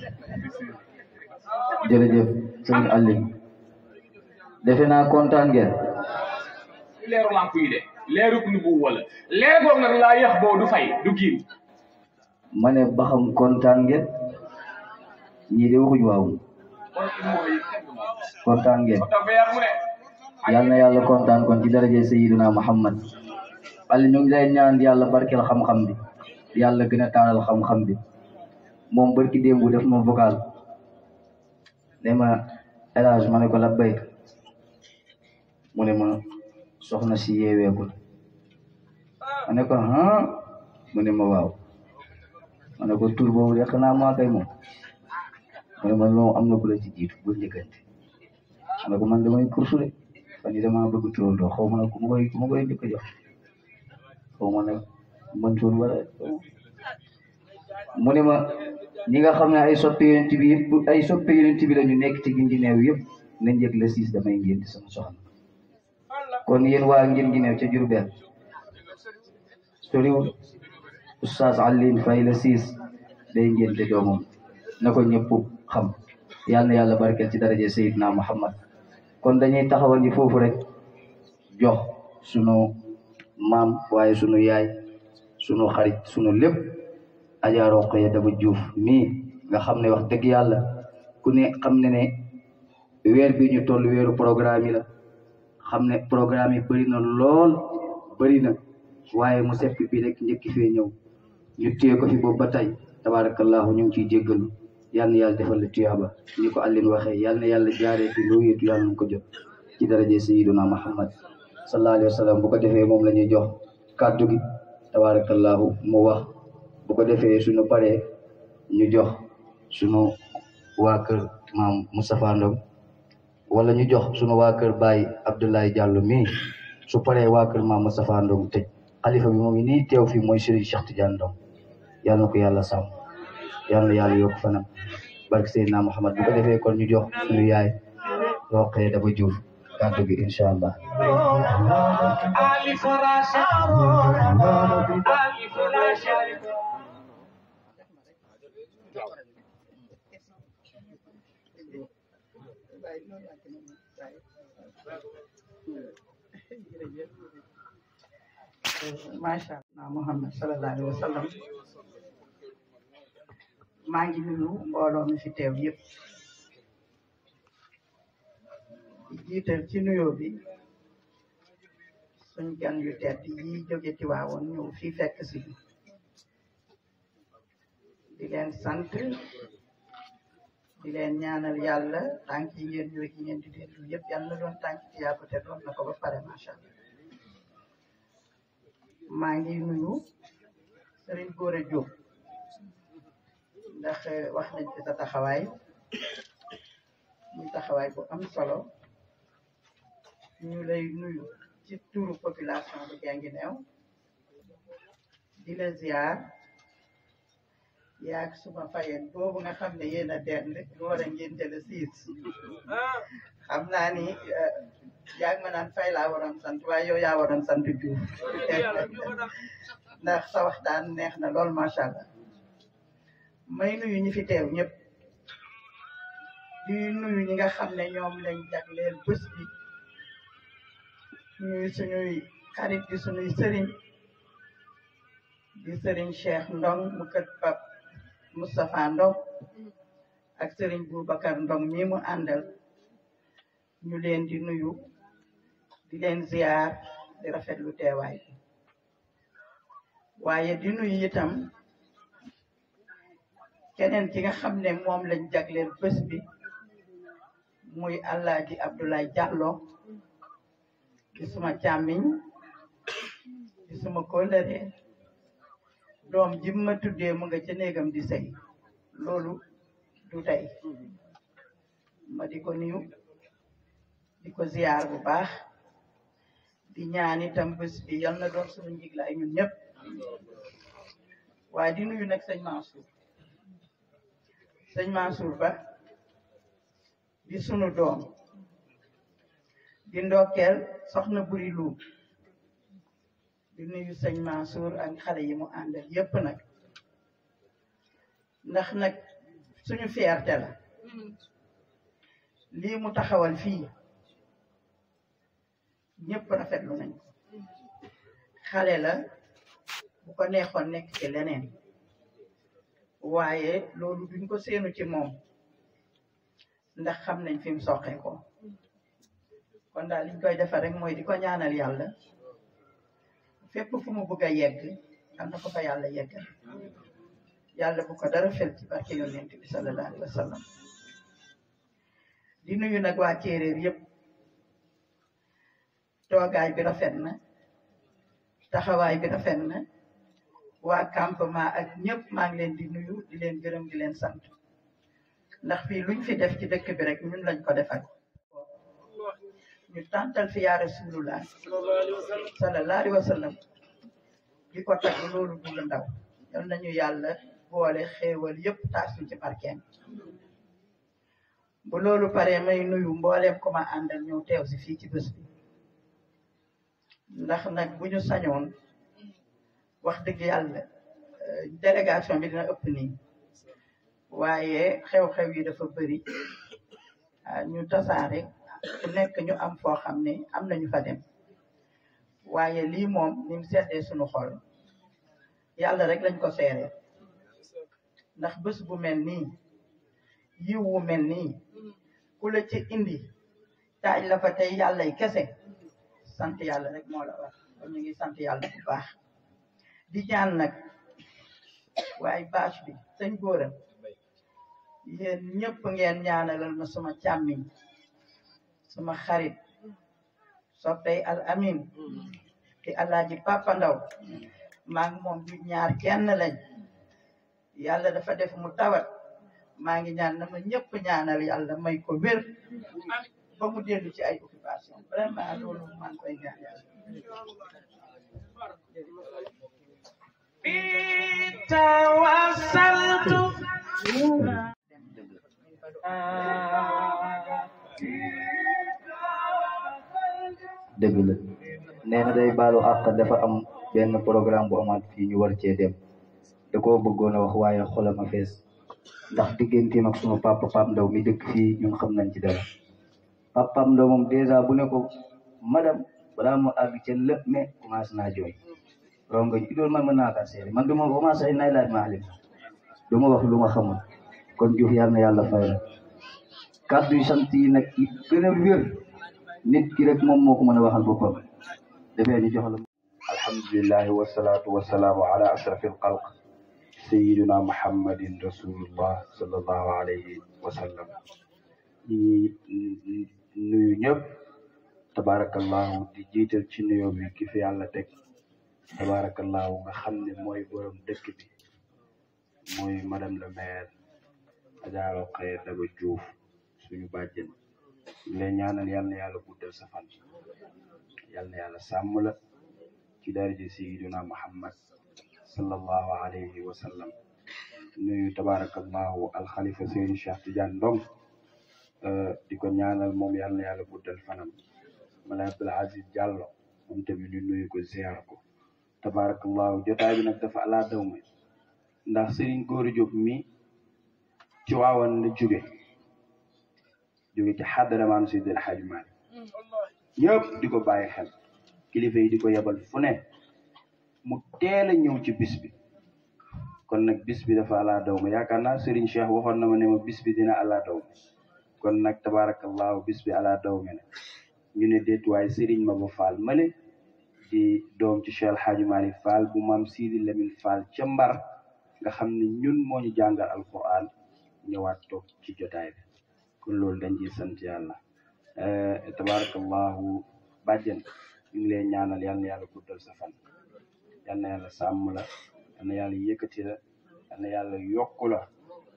jërëjëf sëñ Aliou defe naa kontaan ngeen
leeru lamp yi de leerug nubu wala leer goog nag laa yax boo du fay du giim
ma ne ba xam kontaan ngeen ñii de waxuñu waaw kontaan ngeen yal na yàlla kontaan kon ci daraje Sayyidina Muhammad Aliou ñu ngi lay ñaan yàlla barkeel xam-xam bi yàlla gën a taaral xam-xam bi moom barki démb def ma vocal ne ma élage ma ne ko labbayk mu ne ma soxna si yeeweekul ma ne ko mu ne ma waaw ma ne ko tur boobu de xanaa maa koy moom mu ne ma non am na ku la ci jiitu bu njëkkante ma ne ko man damay kursu de fan yii damaa bëgg turandoo xaw ma nag ku ma koy njëkk a jox xaw ma nag Mansour wala mu ne ma ñi nga xam ne ay soppe yonent bi yëpp ay soppe yonent bi la ñu nekk ci Guinguinéo yëpp nañ yëg le 6 damay ngénte sama soxna kon yéen waa Guinguinéo ca Diourbel soriwul Oustaz Alioune Faye le 6 day ngénte doomam na ko ñëpp xam yal na yàlla barkeel ci daraje Seydina Muhammad kon dañuy taxawal ni foofu rek jox sunu maam waaye sunu yaay sunu xarit sunu lépp Adja Rokhaya Daba Diouf mii nga xam ne wax dëgg yàlla ku ne xam ne weer bi ñu toll weeru programme yi la xam ne programme yi bëri na lool bëri na waaye mu seppi bi rek njëkki fee ñëw ñu téye ko fi boobu ba tey tabarakallahu ñu ngi ciy jéggalu yal na yàlla defal la tuyaaba ni ko Alioune waxee yal na yàlla jaaree fi loo yëtu yàlla nañ ko jot ci daraje Sayyiduna Muhammad sallallahu alayhi wa sallam bu ko defee moom la ñuy jox kàddu gi tabarakallahu mu wax bu ko defee suñu paree ñu jox suñu waa kër maam Moustapha Ndom wala ñu jox suñu waa kër Baye Abdoulaye Diallo mii su paree waa kër maam Moustapha Ndom tëj xalifa bi moo ngi nii teew fi mooy Serigne Cheikh Tidiane Ndom yal na ko yàlla sàmm yal na yàlla yokk fanam barke Seydina Muhammad bu ko defee kon ñu jox suñu yaay Rokhaya Daba Diouf kàddu gi incha allah
Masha Allah Muhammad sallallahu alaihi wasallam maa ngi nuyu mbooloo mi fi teew yëpp jiital ci nuyoo bi suñ gan yu tedd yi jóge Tiwaawoon ñëw fii fekk si di leen sant di leen ñaanal yàlla tànk yi ngeen ñëw yi ngeen di dellu yëpp yàlla doon tànk ci yàggu te doon na ko ba pare macha allah maa ngi nuyu Serigne Gora Diop ndax wax nañ ci sa taxawaay muy taxawaay bu am solo ñu lay nuyu ci turu population bu Guinguinéo di la ziar yaag suma fayeen boobu nga xam ne yéen a dend war a ngénte le 6 xam naa ni yaag ma naan Fay laa waroon sant waaye yow yaa waroon sant Diouf ndax sa waxtaan neex na lool macha allah may nuyu ñi fi teew ñëpp di nuyu ñi nga xam ne ñoom lañ jagleel bés bi ñuy suñuy xarit di suñuy sëriñ di sëriñ Cheikh Ndong mu kët Pap Moustapha Ndong ak sëriñ Boubacar Ndong mi mu àndal ñu leen di nuyu di leen ziar di rafetlu teewaay waaye di nuyu itam keneen ki nga xam ne moom lañ jagleel bés bi muy Alaaji Abdoulaye Diallo di suma càmmiñ di suma kóllëre doom ji ma tuddee mu nga ca néegam di sëy loolu du tey ma di ko nuyu di ko ziar bu baax di ñaan itam bés bi yal na doon suñu njiglaay ñun ñëpp waaye di nuyu nag sëñ Mansour Ba di sunu doom di ndokkeel soxna buri lu di nuyu sëñ Mansour ak xale yi mu àndal yépp nag ndax nag suñu fierté la lii mu taxawal fii ñëpp rafetlu nañ ko xale la bu ko neexoon nekk ci leneen waaye loolu duñ ko seenu ci moom ndax xam nañ fi mu soqee ko kon daal liñ koy defar rek mooy di ko ñaanal yàlla fépp fu mu bëgg a yegg am na ko fa yàlla yeggal yàlla bu ko dara fel ci barke yonent bi sallallahu alayhi wa sallam di nuyu nag waa Céeréer yëpp toogaay bi rafet na taxawaay bi rafet na waa campement ak ñëpp maa ngi leen di nuyu di leen gërëm di leen sant ndax fii luñ fi def ci dëkk bi rek ñun lañ ko defal ñu tàntal fi yaa rasulullah sallallahu alayhi wa sallam di ko tagg loolu du lu ndaw yal nañu yàlla boole xéewal yëpp taas ñu ci barkeem bu loolu paree may nuyu mbooleem ko ma àndal ñëw teew si fii ci bés bi ndax nag bu ñu sañoon wax dëgg yàlla délégation bi dina ëpp nii waaye xew-xew yi dafa bëri ñu tasaare ku nekk ñu am foo xam ne am nañu fa dem waaye lii moom ni mu seddee suñu xol yàlla rek lañ ko seeree ndax bés bu mel nii yiw wu mel nii ku la ci indi taaj la fa tey yàllay kese sant yàlla rek moo la wax kon ñu ngi sant yàlla bu baax di ñaan nag waaye bâche bi sëñ góoram yéen ñëpp ngeen ñaanalal ma suma càmmiñ suma xarit soppey al amin di alaaji Papa Ndaw maa ngi moom du ñaar kenn lañ yàlla dafa def mu tawat maa ngi ñaan na ma ñëpp ñaanal yàlla may ko wér ba mu dellu ci ay occupation vraiment loolu maa ngi koy ñaan yàlla
dëgg la nee na day baalu àq dafa am benn programme bu amaat fii ñu war cee dem da koo bëggoon a wax waaye xolam a fees ndax digganteem ak sunu papa Pape Ndaw mi dëkk fii ñun xam nañ ci dara papa Pape Ndaw moom dèjà bu ne ko madame balaa mu àgg ca lépp mais commencé naa jooy rongañ idool man mën naa kaa seere man du ma commencé ay nay laaj maalim du ma wax lu ma xamul kon Diouf yàlla na yàlla fay la kàddu yu sant yi nag yi gën a wér nit ki rek moom moo ko mën a waxal boppam dafee ñu jox la alhamdulillahi wasalaatu wasalaamu ala ashrafil xalq sayiduna muhammadin rasulullah sallallahu alayhi wa sallam ñi nuyu ñëpp tabarakallahu di jiital ci nuyoo bi ki fi yàlla teg tabarakallahu nga xam ne mooy borom dëkk bi mooy madame le maire Adja Rokhaya Daba Diouf suñu bàjjen leen ñaanal yal na yàlla guddal sa fan yal na yàlla sàmm la ci daraja sayyiduna Muhammad sallallahu alayhi wa sallam nuyu tabarakallahu alxalifa Serigne Cheikh Tidiane Ndong di ko ñaanal moom yal na yàlla guddal fanam mala Abdul Aziz Diallo moom tamit ñu nuyu ko ziar ko tabarakallahu jotaay bi nag dafa ala daw ma ndax Serigne Gora Diop mi ci waawan la jóge ci xaddara maam Seydi El Hadji Malick ñëpp di ko bàyyi xel kilifa yi di ko yebal fu ne mu teel a ñëw ci bis bi kon nag bis bi dafa ala daw ma yaakaar naa Serigne Cheikh waxoon na ma ne ma bis bi dina ala daw ma kon nag tabarakallahu bis bi ala daw ma ne ñu ne déet waaye Serigne Maba Fall male di doom ci Cheikh El Hadji Malick Fall bu maam Sidi Lamine Fall ca Mbar nga xam ne ñun moo ñu jàngal alquran ñëwaat toog ci jotaay bi kon loolu dañ ciy sant yàlla tabarakallahu bàjjen ñu ngi leen ñaanal yal na yàlla guddal sa fan yal na yàlla sàmm la yal na yàlla yëkkati la yal na yàlla yokku la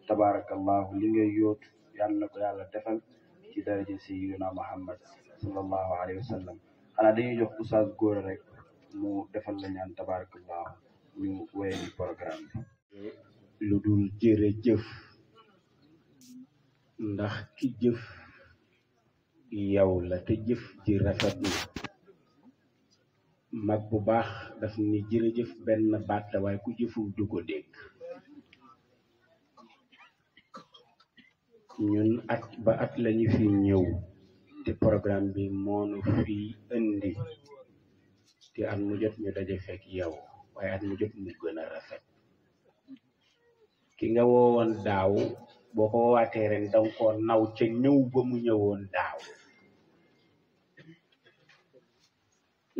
tabarakallahu li ngay yóotu yal na ko yàlla defal ci daraja sayyidina Muhammad sallallahu alayhi wa sallam xanaa dañuy jox Oustaz Gora rek mu defal la ñaan tabarakallahu ñu wéyal programme bi
lu dul jërëjëf ndax ki jëf yow la te jëf ji rafet na mag bu baax daf ni jërëjëf benn baat la waaye ku jëful du ko dégg ñun at ba at lañu fi ñëw te programme bi moonu fi indi te te at mu jot ñu daje fekk yow waaye at mu jot mu gën a rafet ki nga woowoon daaw boo ko woowaatee ren danga ko naw ca ñëw ba mu ñëwoon daaw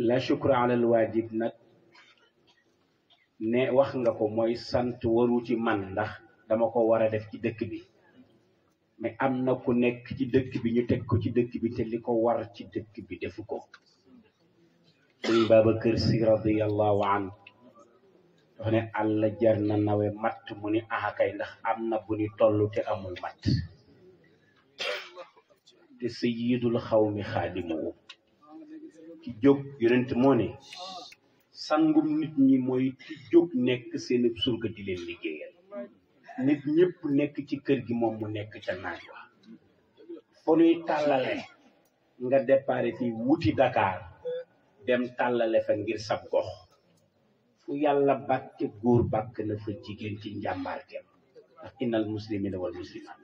la shukra alal waajib nag ne wax nga ko mooy sant waru ci man ndax dama ko war a def ci dëkk bi mais am na ku nekk ci dëkk bi ñu teg ko ci dëkk bi te li ko war ci dëkk bi defu ko sëñ Babacar Si radiyallahu anhu dafa ne àlla jar na nawe matt mu ni ahakay ndax am na bu ni toll te amul matt te sayyidul xawmi xaadimuhu ki jóg yonent moo ne sangum nit ñi mooy ki jóg nekk seen surga di leen liggéeyal nit ñëpp nekk ci kër gi moom mu nekk ca naaj wa fo nuy tàllale nga déparé fii wuti Dakar dem tàllale fa ngir sab gox fu yàlla bàkke góor bàkk na fa jigéen ci njàmbaarteem ndax innal muslimina wal muslimat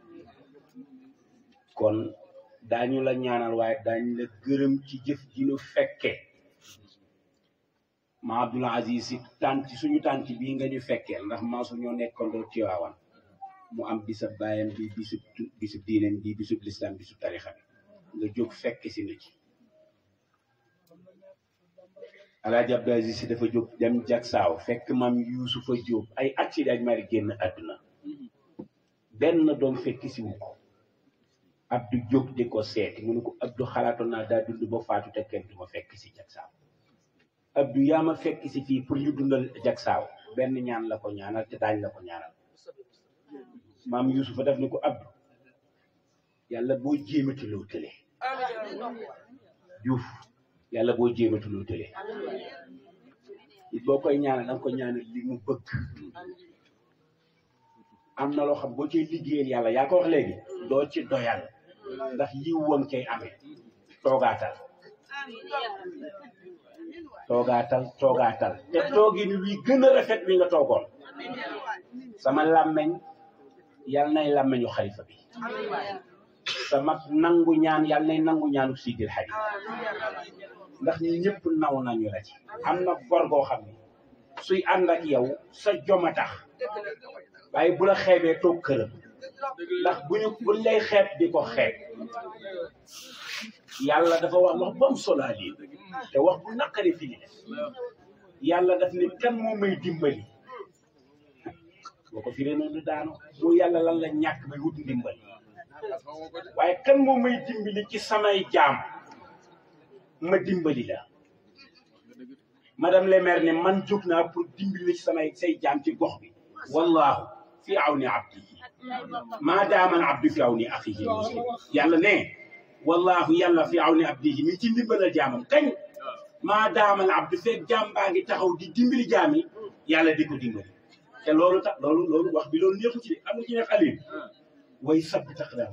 kon daañu la ñaanal waaye daañu la gërëm ci jëf ji nu fekke ma Abdoul Aziz Si tànk suñu tànk bii nga ñu fekkee ndax maa su ñoo nekkandoo Tiwaawan mu am bisab baayam bi bisub diineem bi bisub lislaam bisub tarixa bi nga jóg fekk si na ci Alaaji Abdou Aziz Si dafa jóg dem Jaksaaw fekk maam Yuusufa Jóob ay at ci daaj mari génn àdduna benn doom fekk si wu ko Abdou jóg di ko seeti mu ne ko Abdou xalaatoon naa daa dund ba faatu te kenn du ma fekk si Jaksaaw Abdou yaa ma fekk si fii pour ñu dundal Jaksaaw benn ñaan la ko ñaanal te daañ la ko ñaanal maam Yuusufa daf ne ko Abdou yàlla boo jéematuloo tële Juuf yàlla boo jéematuloo tële it boo koy ñaanal danga ko ñaanal li mu bëgg am na loo xam boo ciy liggéeyal yàlla yaa ko wax léegi doo ci doyal ndax yiw wam cay amee toogaatal te toogin wi gën a rafet wi nga toogoon sama làmmeñ yal nay làmmeñu xalifa bi sama nangu ñaan yal nay nangu ñaanu Sidil Hadji ndax ñi ñëpp naw nañu la ci am na gor goo xam ne suy ànd ak yow sa joma tax waaye bu la xeebee toog këram ndax buñ lay xeeb di ko xeeb yàlla dafa wax ba mu solaa lii te wax bu naqari fi ni def yàlla daf ne kan moo may dimbali boo ko firee noonu daanu mu yàlla lan la ñàkk bay wut ndimbali waaye kan moo may dimbali ci samay jaam ma dimbali la madame le maire ne man jóg naa pour dimbali ci say jaam ci gox bi wallahu fi awni abdihi maa daamal abdu fi awni axihi muslim yàlla ne wallahu yàlla fi awni abdihi mi ci ndimbalal jaamam kañ maa daamal abdu fekk jaam baa ngi taxaw di dimbali jaam yi yàlla di ko dimbali te loolu tax loolu wax bi loolu neexu ci de am nga ci neex Aliou way sabb tax daa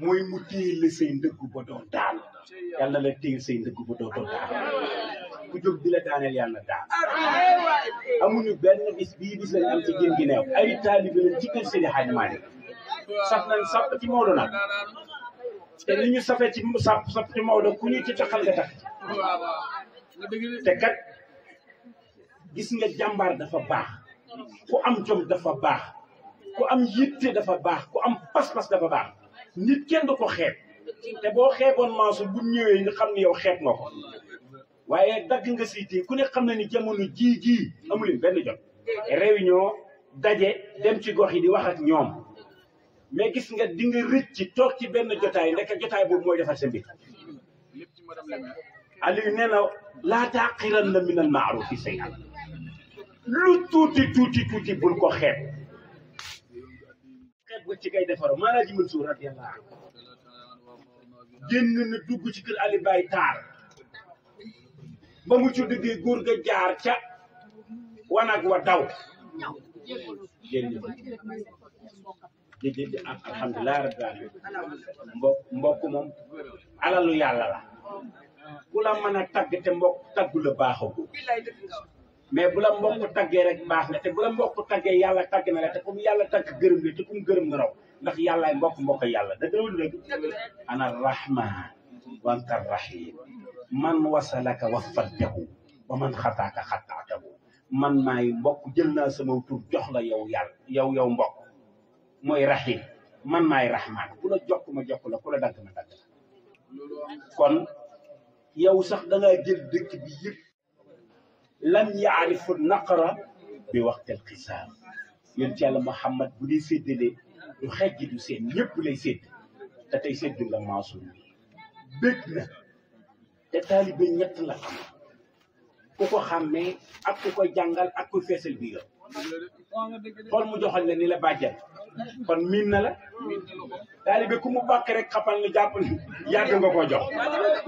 mooy mu téye la say ndëggu ba doo daal yàlla la téye say ndëggu ba doo daal ku jóg di la daaneel yàlla daal amuñu benn bis bii bis lañ am ci gën gi neew ay taalibe lañ ci kër Seydi Hadji Malick saf nañ sàpp ci Maodo nag te li ñu safee ci sàpp ci Maodo ku ñu ci taxal nga tax te kat gis nga jàmbaar dafa baax ku am jom dafa baax ku am yitte dafa baax ku am pas-pas dafa baax nit kenn du ko xeeb te boo xeeboon Mansour bu ñëwee nga xam ne yow xeeb nga ko waaye dagg nga siiti ku ne xam na ni jamono jii amuleen benn jot réunion daje dem ci gox yi di wax ak ñoom mais gis nga di nga rëcc toog ci benn jotaay ndek jotaay boobu mooy defar sa mbir Aliou nee na laa taqiranna min al maarufi shay'an lu tuuti bul ko xeeb ba ci kay defaroo maanaam ji Mansour radiyallahu anhu génn na dugg ci kër Ali Baye Taar ba mu ci duggee góor ga jaar ca wanag wa daw génn alhamdulilah rabbil alamin mbokk moom alalu yàlla la ku la mën a tagg te mbokk taggu la baaxagu mais bu la mbokk taggee rek baax na te bu la mbokk taggee yàlla tagg na la te comme yàlla tagg gërëm la te kum gërëm nga raw ndax yàllaay mbokk yàlla dëgg la dëgg ana rahman wa anta rahim man wasalaka wafaddahu wa man xataaka xataatahu man maay mbokk jël naa sama tur jox la yow yàlla yow mbokk mooy rahim man maay rahman ku la jokk ma jokk la ku la dagg ma dagg la kon yow sax da ngaa jël dëkk bi yëpp lam yaarifu naqara bi waxtil xisaab yéen ci yàlla Muhammad bu dee séddale du xejj du seen ñëpp lay sédd te tey sédd la Mansour bëgg na te taalibe ñett la am ku ko xàmmee ak ku ko jàngal ak ku feesal bi yoon xool mu joxal la ni la bàjjal kon miin na la taalibe ku mu bàkk rek xapal ni jàpp ni yàgg nga ko jox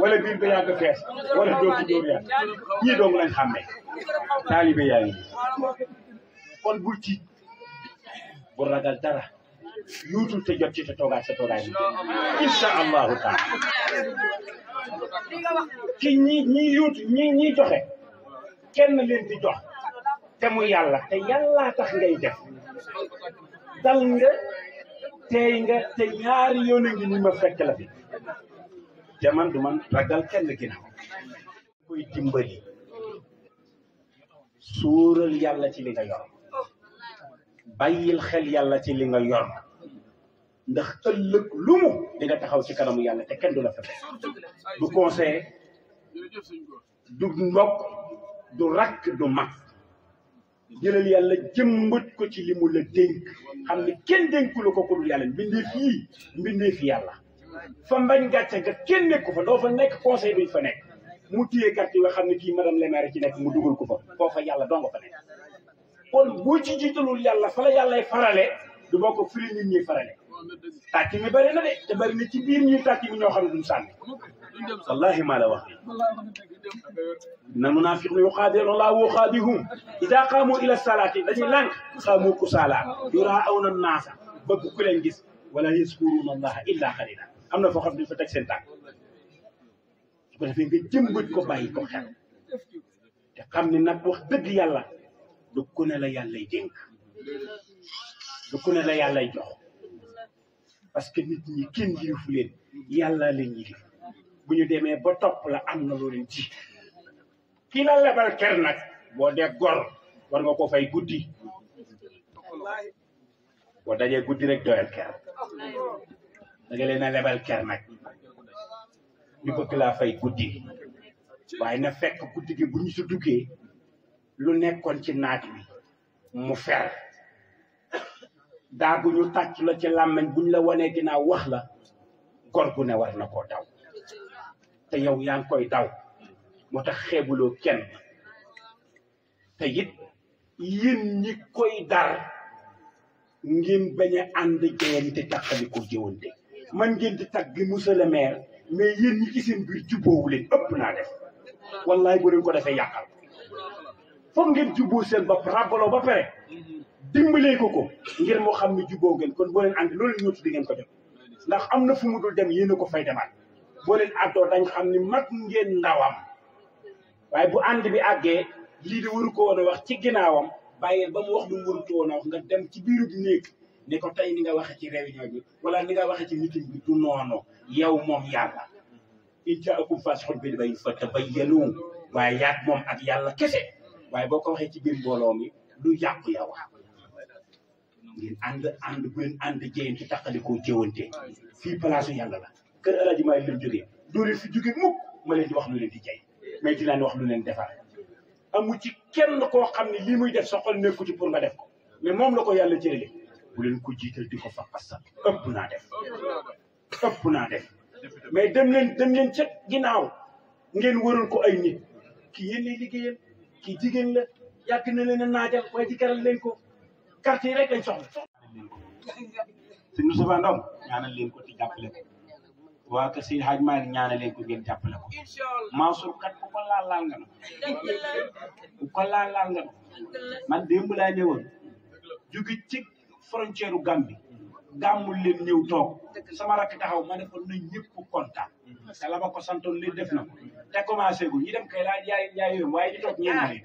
wala biir ba yàgg fees wala dootu dóor yàgg ñii doong lañ xàmmee taalibe yaa ngi kon bul ci bu ragal dara yuutul te jot ci te toogaay sa toogaay bi insha allahu taala ci ñi yuutu ñi joxe kenn leen di jox te mu yàlla te yàllaa tax ngay def dal nga teey nga te ñaari yoon a ngi ni ma fekk la fi te man du man ragal kenn ginnaaw koy dimbali suural yàlla ci li nga yor bàyyil xel yàlla ci li nga yor ndax ëllëg lu mu di nga taxaw ci kanamu yàlla te kenn du la fa fekk du conseiller du mbokk du rakk du mag jëlal yàlla jëmbat ko ci li mu la dénk xam ne kenn dénku la ko ku dul yàlla mbindee fi yàlla fa mbañ gàcce ga kenn nekku fa doo fa nekk conseil duñ fa nekk mu téye carte yi nga xam ne kii madame le maire ci nekk mu dugal ko fa foofa yàlla doo nga fa nekk kon boo ci jiitalul yàlla fa la yàllay farale du bokk fi la nit ñi farale tàcc mi bëri na de te bëri na ci biir ñuy tàcc mi ñoo xam ne duñ sànni wallahi maa la wax na munaafiqun yuxaadi'uuna llaaha wa huwa xaadi'uhum idaa qaamu ila salaati dañuy lànk qaamu kusaala yuraa'uuna naasa bëgg ku leen gis wala yazkuruuna llaaha illaa qaliilaa am na foo xam ne fa teg seen tànk su ko defee nga jëmbat ko bàyyi ko xel te xam ne nag wax dëgg yàlla du ku ne la yàllay dénk du ku ne la yàllay jox parce que nit ñi kenn yilifu leen yàlla leen yilif bu ñu demee ba topp la am na loo leen ji ki la lebal ker nag boo dee gor war nga ko fay guddi boo dajee guddi rek doyal ker da nga leen a lebal ker nag ñu bëgg laa fay guddi waaye na fekk guddi gi bu ñu si duggee lu nekkoon ci naaj wi mu fer daa bu ñu tàcc la ci làmmeñ buñ la wanee ginnaaw wax la gor gu ne war na koo daw te yow yaa ngi koy daw moo tax xeebuloo kenn te it yéen ñi koy dar ngeen bañ a ànd jeyante taxali ko jëwante man ngeen di tagg monsieur le maire mais yéen ñi ci seen biir jubboowu leen ëpp naa def wallahi bu leen ko defee yàqal foog ngeen jubboo seen bopp ràbbaloo ba pare dimbalee ko ngir moo xam ne jubboo ngeen kon boo leen ànd loolu ñoo tuddi ngeen ko def ndax am na fu mu dul dem yéen a ko fay demaat boo leen àddoo dañ xam ni mag ngeen ndawam waaye bu ànd bi àggee lii de waru ko woon a wax ci ginnaawam bàyyil ba mu wax lu mu warutu woon a wax nga dem ci biiru bi néeg ni ko tey ni nga waxe ci réunion bi wala ni nga waxe ci meeting bi du noonu yow moom yàlla in jaakum faasiqun bi naba'in fatabayyanu waaye yaag moom ak yàlla kese waaye boo ko waxee ci biir mbooloo mi du yàqu yow ngeen ànd bu leen ànd jëyeen ci taqalikoo jëwante fii place yàlla la kër El Hadj Malick leen jógee doo leen fi jóge mukk ma leen di wax lu leen di jay mais di leen wax lu leen defar amu ci kenn koo xam ne lii muy def sa xol nekku ci pour nga def ko mais moom la ko yàlla jëlee bu leen ko jiital di ko fa passal ëpp naa def mais dem leen ca ginnaaw ngeen waroon ko ay nit kii yéen lay liggéeyal kii jigéen la yàgg na leen a naajal waaye di karal leen ko carte yi rek lañ soxla sëñ Moustapha Ndong ñaanal leen ko ci jàppale ko waa kër Seydi Hadj Malick ñaanal leen ko ngeen jàppale ko Mansour kat ku ko laal nga na man démb laa ñëwoon jóge ci frontière u Gambie gàmmul leen ñëw toog sama rakk taxaw ma ne ko na ñëpp kontaan te la ma ko santoon leen def na ko te commencé gu ñi dem kay laa jaay yoon waaye ñu toog ñeent leen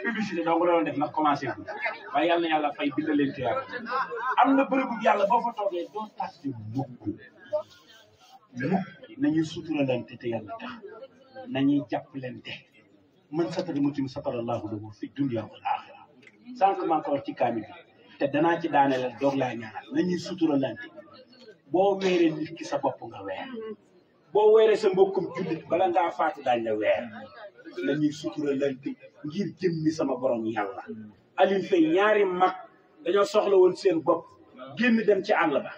publicité donc la doon def nag commencé gu waaye yàlla na yàlla fay bind leen tuyaat am na bërëbu yàlla boo fa toogee doo tàcc mukk nañuy suturalante te yàlla tax nañuy jàppalante man satara muslim satara allahu lahu fi dunya wal axira sànq maa ko wax ci kaamil bi te danaa ci daaneel doog laa ñaanal nañuy suturalante boo weeree nit ki sa bopp nga weer boo weeree sa mbokkum jullit bala ngaa faatu daañ la weer nañuy suturalante ngir jëmmi sama borom yàlla Alioune Faye ñaari mag dañoo soxla woon seen bopp génn dem ci àll ba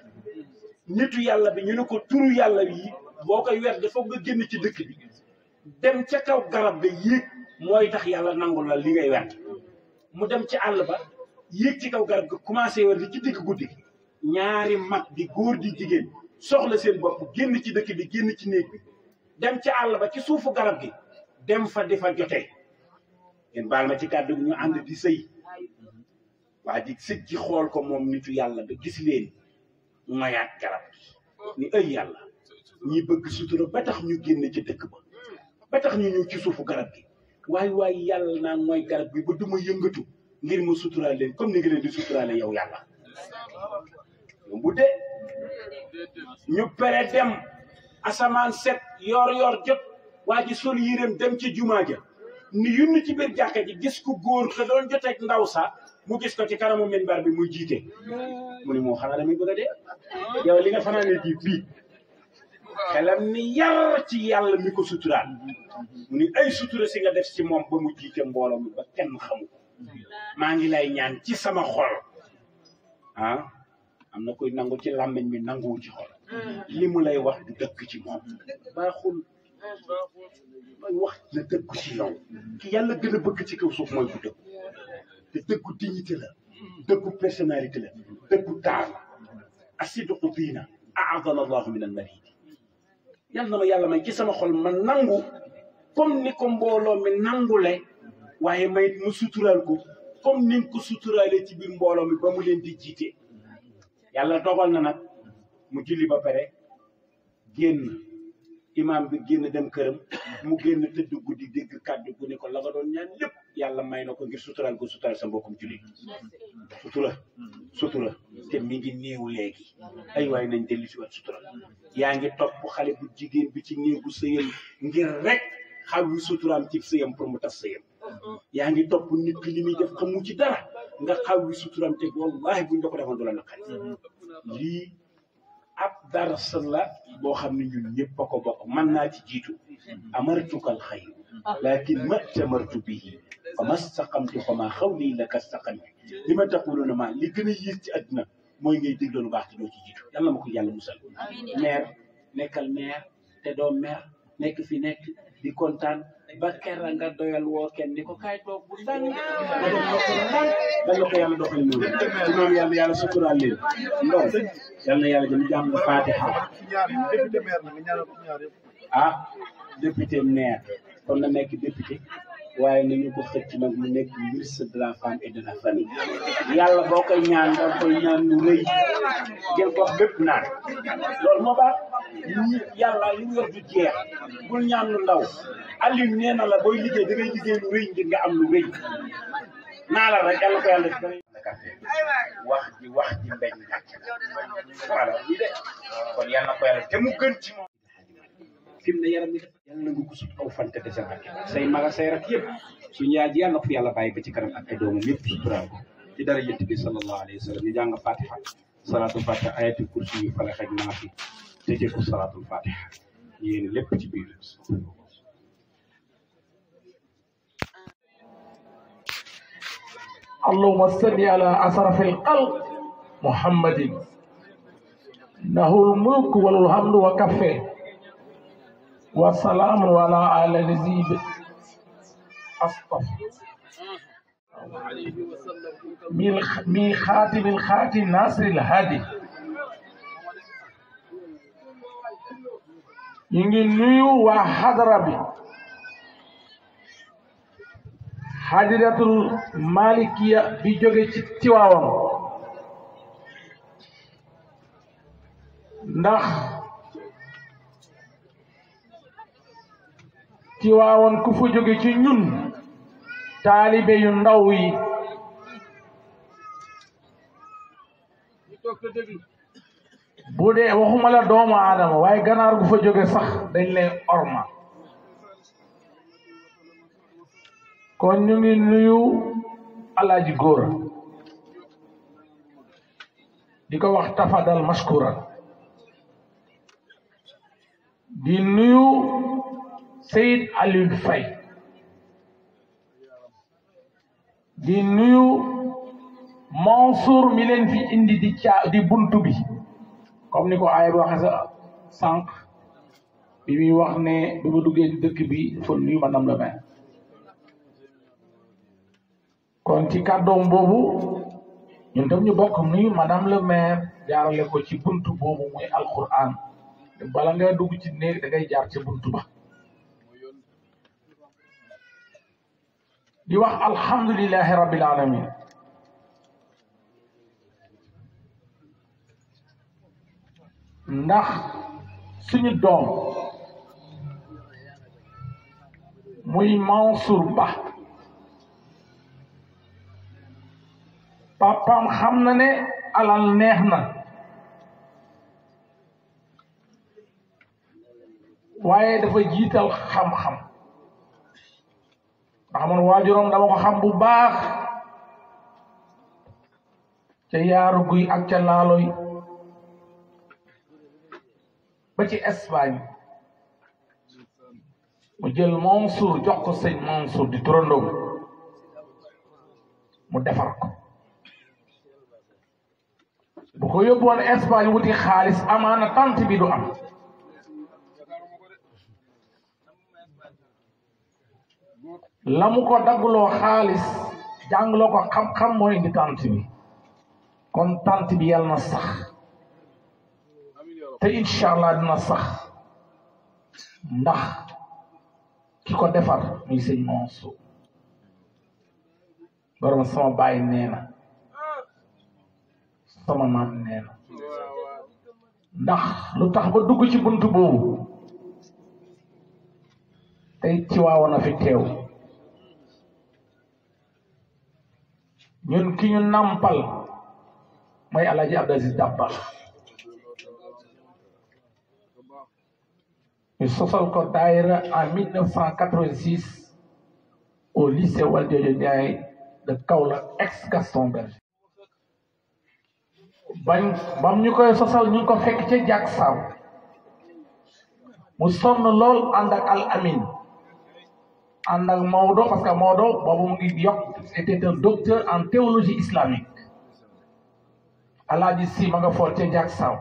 nitu yàlla bi ñu ne ko turu yàlla yi boo koy weer dafa nga génn ci dëkk bi dem ca kaw garab ga yéeg mooy tax yàlla nangul la li ngay weer mu dem ci àll ba yéeg ci kaw garab ga commencé weer di ci digg guddi ñaari mag di góor di jigéen soxla seen bopp génn ci dëkk bi génn ci néeg bi dem ci àll ba ci suufu garab gi dem fa di fa jotee ngeen baal ma ci kàddu gi ñu ànd di sëy waa ji sëj ci xool ko moom nitu yàlla ba gis leen ngoyaat garab gi ni ay yàlla ñi bëgg sutura ba tax ñu génn ci dëkk ba tax ñu ñëw ci suufu garab gi waaye yàlla naan mooy garab gi ba du ma yëngatu ngir ma suturaal leen comme ni nga leen di suturaale yow yàlla bu dee ñu pere dem asamaan set yor jot waa ji sol yéreem dem ci jumaa ja ni yunn ci biir jàkka ji gis ko góor te doon joteeg ndaw sa mu gis ko ci kanamu minbar bi muy jiite mu ni moo xanaa damay bëgg a dee yow li nga fanaane ji fii xelam ni yar ci yàlla mi ko suturaal mu ni ay sutura si nga def ci moom ba mu jiite mbooloo mi ba kenn xamu maa ngi lay ñaan ci sama xol ah am na koy nangu ci làmmiñ mi nanguwu ci xol li mu lay wax du dëkk ci moom baaxul mooy wax na dëggu ci yow ki yàlla gën a bëgg ci kaw suuf mooy ku dëgg te dëggu dignité la dëggu personnalité la dëggu taar la asidqu diina aadana allahu min almarid yàlla na ma yàlla may ci sama xol ma nangu comme ni ko mbooloo mi nangule waaye mayit mu suturaal ko comme ni nga ko suturaale ci biir mbooloo mi ba mu leen di jiite yàlla dogal na nag mu julli ba pare génn imam bi génn dem këram mu génn tëdd guddi dégg kàddu gu ne ko la nga doon ñaan lépp yàlla may na ko ngir suturaal ko suturaal sa mbokkum julli sutura te mi ngi néew léegi ay waay nañ dellu si waat sutura yaa ngi topp xale bu jigéen bi ci néegu sëyam ngir rek xaw wi suturaam ci sëyam pour mu tas sëyam yaa ngi topp nit ki li muy def xamu ci dara nga xaw wi suturaam te wallahi buñ la ko defoon du la naqari lii ab dars la boo xam ne ñun ñëpp a ko bokk mën naa ci jiitu amartukal xayr lakin ma tamartu bihi fa ma staqamtu fa ma xawli laka staqamtu li ma taquluna ma li gën a yées ci àdduna mooy ngay déglu lu baax te doo ci jiitu yàlla ma ko yàlla musal maire nekkal maire te doo maire nekk fi nekk di kontaan ba kera nga doyal woo kenn ni ko kaay toog bu daan nga dem nokk naan dan la ko yàlla doxal noonu ci noonu yàlla suturaal leen ndox yàlla na yàlla jëm jàng fatiha ah député maire kon na nekk député waaye nañu ko xëcc nag mu nekk ministre de la femme et de la famille yàlla boo koy ñaan da koy ñaan lu rëy jël ko bépp naan loolu moo baax yàlla li mu yor du jeex bul ñaan lu ndaw Aliou nee na la booy liggéey da ngay liggéey lu rëy ngir nga am lu rëy naa la rek yàlla ko yàlla def wax ji mbeñ gàcc voilà lii de kon yàlla ko yàlla te mu gën ci moom fi mu ne yaram mi def yàlla na nga ko sut aw fante de sa barke say maga say rak yëpp suñu yaay ji yàlla ko fi yàlla bàyyi ba ci kanam ak ay doomam yëpp suturaal ko ci dara yënt bi sallallahu alayhi wa sallam ñu jàng fatiha salatul fatiha ayatul kursi yu fala xaj naa fi tëjee ko salatul fatiha yéen lépp ci biir
اللهم صل على أشرف الخلق محمد له الملك والحمد وكفى والسلام على آل نزيد أصطفى من خاتم الخاتم ناصر الهادي ينجي نيو وحضر Hadiratul Malikiya bi jóge ci Tiwaawan ndax Tiwaawan ku fa jóge ci ñun taalibe yu ndaw yi bu dee waxuma la doomu aadama waaye ganaar gu fa jóge sax dañ lay orma kon ñu ngi nuyu Alaaji Góora di ko wax tafadal mashkura di nuyu Seyid Aliou Faye di nuyu Mansour mi leen fi indi di buntu bi comme ni ko aaya bi waxe sa sànq bi muy wax ne bi ma duggee ci dëkk bi fa nuyu madame le maire kon ci kàddoom boobu ñun tam ñu bokk nuyu madame le maire jaarale ko ci buntu boobu muy alquran bala nga dugg ci néeg da ngay jaar ci buntu ba di wax alhamdulillahi rabbil alamin ndax suñu doom muy Mansour Ba papaam xam na ne alal neex na waaye dafa jiital xam-xam ndax man waajuram dama ko xam bu baax ca yaaru guy ak ca laaloy ba ci Espagne mu jël Mansour jox ko sëñ Mansour di turandoom mu defar ko bu ko yóbboon Espagne wuti xaalis amaana tant bi du am la mu ko dagguloo xaalis jàngloo ko xam-xam mooy indi tant bi kon tant bi yàlla na sax te incha allah dina sax ndax ki ko defar muy sëñ Mansour borom sama baay nee na sama maam nee na ndax lu tax ba dugg ci buntu boobu tey ci waawoon na fi teew ñun ki ñu nampal mooy Alaaji Abdou Aziz Dabakh ñu sosal ko daayira en 1986 au lycée Valdiodio Ndiaye de Kaolack ex Gaston Berger bam ñu koy sosal ñu ko fekk ca jàk saaw mu sonn lool ànd ak Al Amin ànd ak Maodo parce que Maodo boobu mu ngi yokk était un docteur en théologie islamique Alaaji Si ma nga fool ca jàk saaw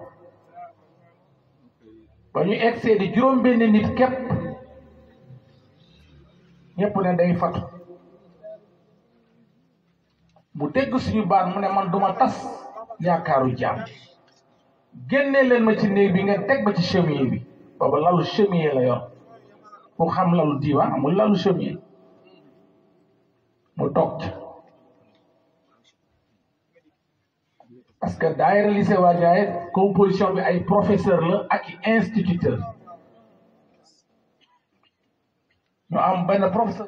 ba ñu egsee di juróom benn nit képp ñëpp ne day fatu mu dégg suñu baat mu ne man duma tas yaakaaru jaam génne leen ma ci néeg bi ngeen teg ba ci chemier bi booba lalu chemier la yor ku xam lalu diiwaan amul lalu chemier mu toog ca parce que daayira lycée Valdiodio composition bi ay professeur la ak i instituteur ñu am benn professeur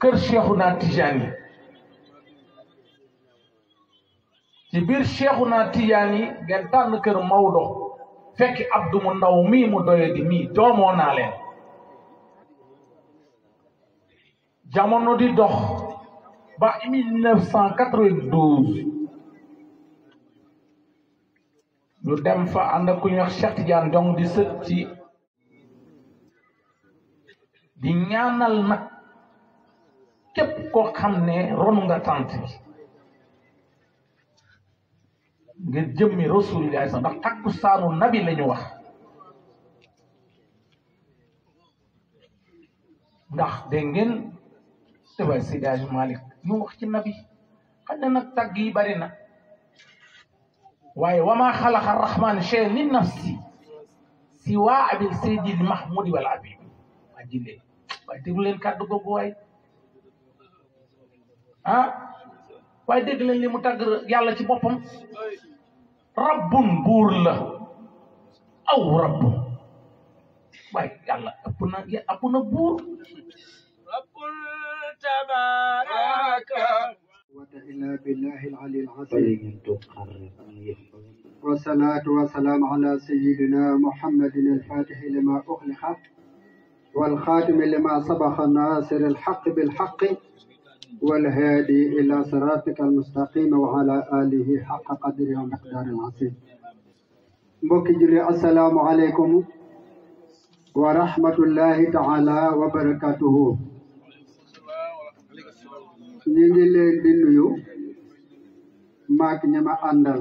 kër Cheikhouna Tijani ci biir Cheikhouna Tijani ngeen tànn kër Maodo fekki Abdou mu ndaw mii mu doye di mii doomoo naa leen jamono di dox ba 1992 ñu dem fa ànd ak ku ñuy wax Cheikh Tidiane donc di sët ci di ñaanal nag képp koo xam ne ronu nga tant bi ngir jëmmi Rasulullah ndax takku saanu nabi la ñu wax ndax dégg ngeen tebay Seydi Hadji Malick ñu wax ci nabi xam ne nag tagg yi bari na waaye wama xalaqa arrahman shay'an li nafsi siwa abil seydi li mahmudi wal abib waa jinde waaye déglu leen kàddu googu waay waaye dégg leen li mu tagg yàlla ci boppam rabbun buur la aw rabbun waaye yàlla ëpp na buur rabbun tabaraka
إلا بالله العلي العظيم والصلاة والسلام على سيدنا محمد الفاتح لما أغلق والخاتم لما سبق الناصر الحق بالحق والهادي إلى صراطك المستقيم وعلى آله حق قدره ومقدار العظيم. mbokki julli assalaamu aleykum wa rahmatullahi taala wa barakatuhu. ñi ngi leen di nuyu maak ñi ma àndal.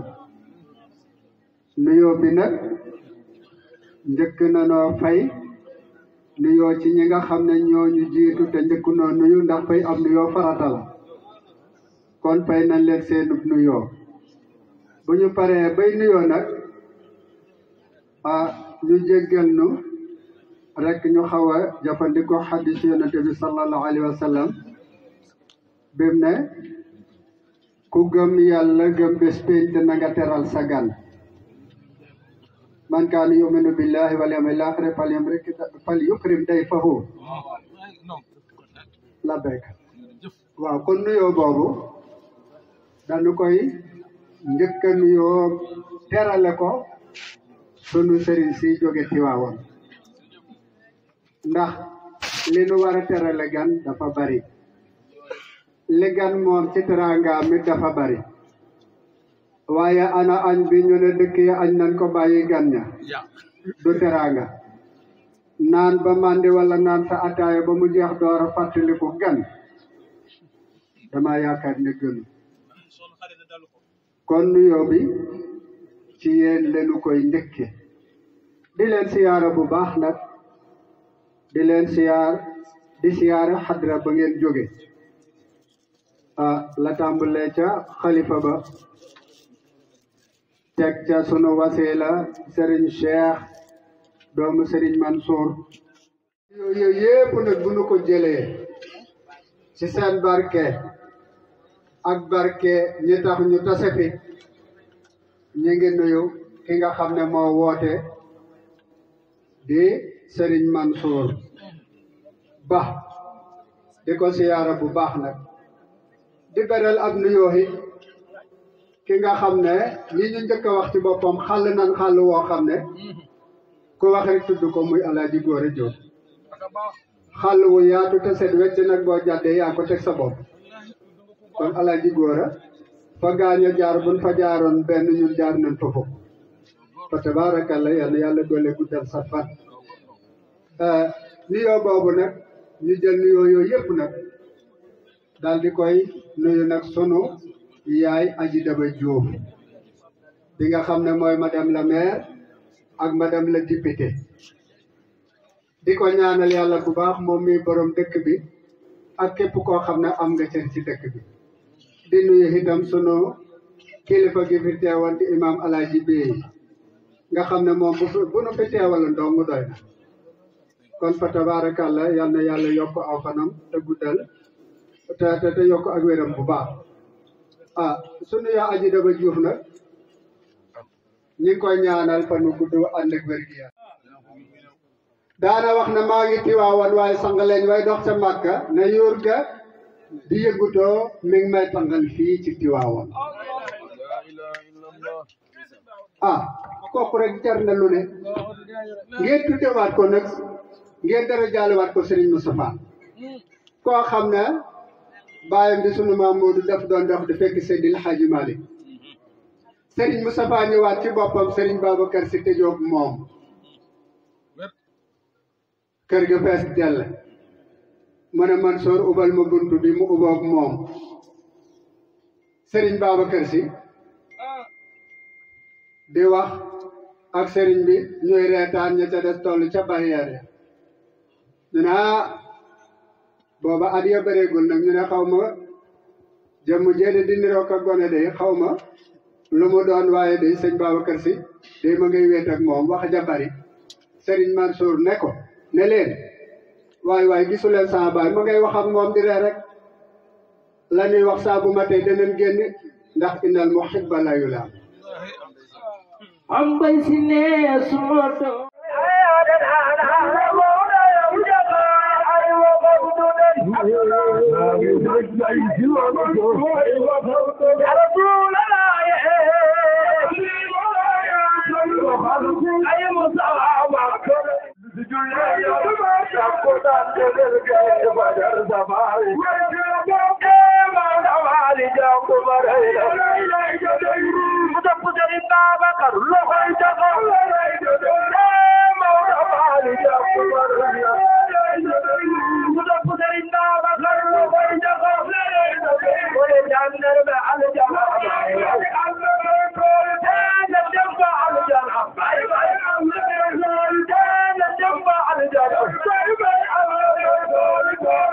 nuyoo bi nag njëkk na noo fay nuyoo ci ñi nga xam ne ñoo ñu jiitu te njëkk noo nuyu ndax fay am nuyoo farata la kon fay nañ leen seenub nuyoo. bu ñu paree bay nuyoo nag ñu jéggal nu rek ñu xaw a jëfandikoo xadis yonent bi sallallahu alayhi wa sallam bim ne ku gëm yàlla gëm bés pénc na nga teral sa gan. man kaana yuminu billahi wal yawmil aaxir falyukrim dayfahu la bekk. waaw kon nuyoo boobu dañu koy njëkk a nuyoo terale ko sunu sëriñ si jóge Tiwaawoon ndax li nu war a terale gan dafa bari. li gan moom ci teraanga mi dafa bari waaye ana añ bi ñu ne dëkk yi añ nañ ko bàyyi gan ña du teraanga. naan ba màndi wala naan sa ataaya ba mu jeex door a fàttaliku gan dama yaakaar ne gënu. kon nuyoo bi ci yéen leenu koy njëkke di leen siyaara bu baax nag di leen siyaara xadra ba ngeen jóge la tàmbalee ca xalifa ba teg ca sunu wasila sëriñ Cheikh doomu sëriñ Mansour. yooyu yépp nag bu nu ko jëlee ci seen barke ak barke ñi tax ñu tase fi ñu ngi nuyu ki nga xam ne moo woote di sëriñ Mansour Ba di ko siyaara bu baax nag di beral ab nuyoo yi ki nga xam ne ñi ñu njëkk a wax ci boppam xàll nan xàll woo xam ne ku wax rek tudd ko muy Alaaji Góora Jóob. xàll wu yaatu te set wecc nag boo jàddee yaa ko teg sa bopp kon Alaaji Góora fa gaaño jaar buñ fa jaaroon benn ñun jaar nañ foofu fa tabaarakalla yàlla doole guddal sa fan. nuyoo boobu nag ñu jël nuyoo yooyu yëpp nag daal di koy nuyu nag sunu yaay Aji Daba Diouf bi nga xam ne mooy madame la maire ak madame la député di ko ñaanal yàlla bu baax moom mi borom dëkk bi ak képp koo xam ne am nga cër ci dëkk bi. di nuyu itam sunu kilifa gi fi teewal di imam Alaaji Bey nga xam ne moom bu nu fi teewal ndong doy na kon fa tabaarakàlla yal na yàlla yokk aw fanam te guddal te yokk ak wéram bu baax. sunu yaa Aji Daba Diouf nag ñi ngi koy ñaanal fa nu gudd ànd ak wér gi daana wax ne maa ngi Tiwaawan waaye sang leen way dox ca Màkka ne yuur ga di yëggutoo mi ngi may tangal fii ci Tiwaawan. kooku rek jar na lu ne ngeen tuddewaat ko nag ngeen dara jaalewaat ko Serigne Moustapha koo xam ne baayam di sunu maam Moodu daf doon dox di fekk Seydil Hadji Malick Serigne Moustapha ñëwaat ci boppam Serigne Babacar Sy tëjoog moom kër ga fees dell mu ne Mansour ubal ma buntu bi mu uboog moom Serigne Babacar Sy di wax ak Serigne bi ñooy reetaan ña ca des toll ca barrière ñu ne booba at ya bëreegul nag ñu ne xaw ma jëmm jéede di niroo ko gone day xaw ma lu mu doon waaye day sëñ Babacar Sy day ma ngay wéet ak moom wax ja bari Serigne Mansour ne ko ne leen waay gisu leen sama baay ma ngay wax ak moom di ree rek la ñuy wax saa bu ma tey danañ génn ndax innal muhibba la yulaam
am bay si ne suma doom يا رسول الله ay Mustafa ma ko julle yo ko dan de ke badar samai ma dawali jam ko barayla muta pudari baba kar lo koy jago ma dawali jam ko barayla muta pudari baba kar lo koy jago ko jannar ba al jago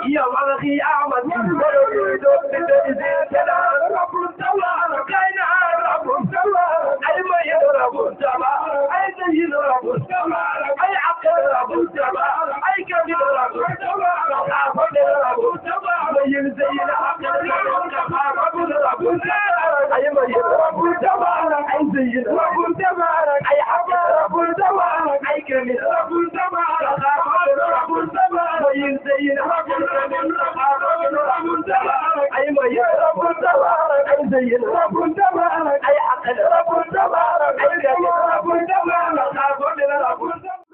يا ملكي أحمد رب السماء كاين رب السماء أي ما رب السماء أي سيد رب السماء أي عقل رب السماء أي كبير رب السماء أفضل رب السماء من زين عقل رب السماء أي ما رب السماء أي سيد رب السماء أي عقل رب السماء أي كبير رب السماء أفضل رب السماء من زين عقل أي ما رب السماء أي زين رب السماء أي عقل رب السماء أي كبير رب السماء أفضل رب السماء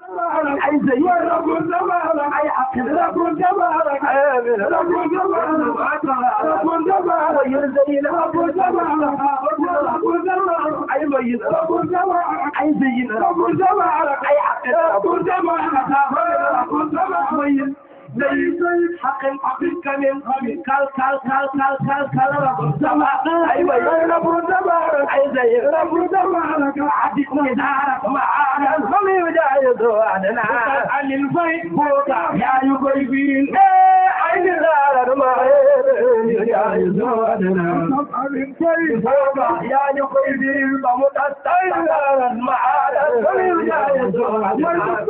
أي زين رب السماء أي عقل رب السماء آمن رب السماء رب السماء ويرزقنا رب السماء رب السماء أي ميت رب السماء أي زين رب السماء أي عقل رب السماء رب السماء ميت زي حق كمين كال رب السماء أي ميت رب السماء أي زين رب السماء عديك مدارك معانا فمي وجايد وعدنا عن البيت بوكا يا يقيبين عين الغالر ما يجايد وعدنا بوكا يا يقيبين بمتأثير معانا فمي وجايد وعدنا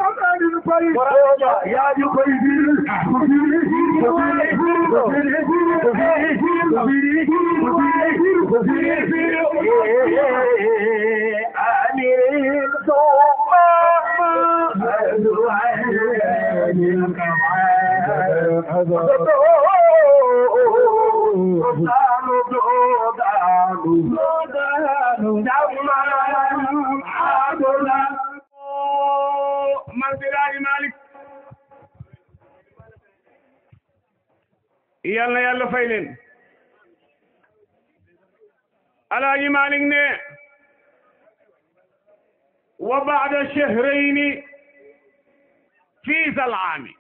بوكا يا يقيبين
Malik yàlla na yàlla fay leen Alaaji Malik ne wa ba'da shahrayni fi zal aami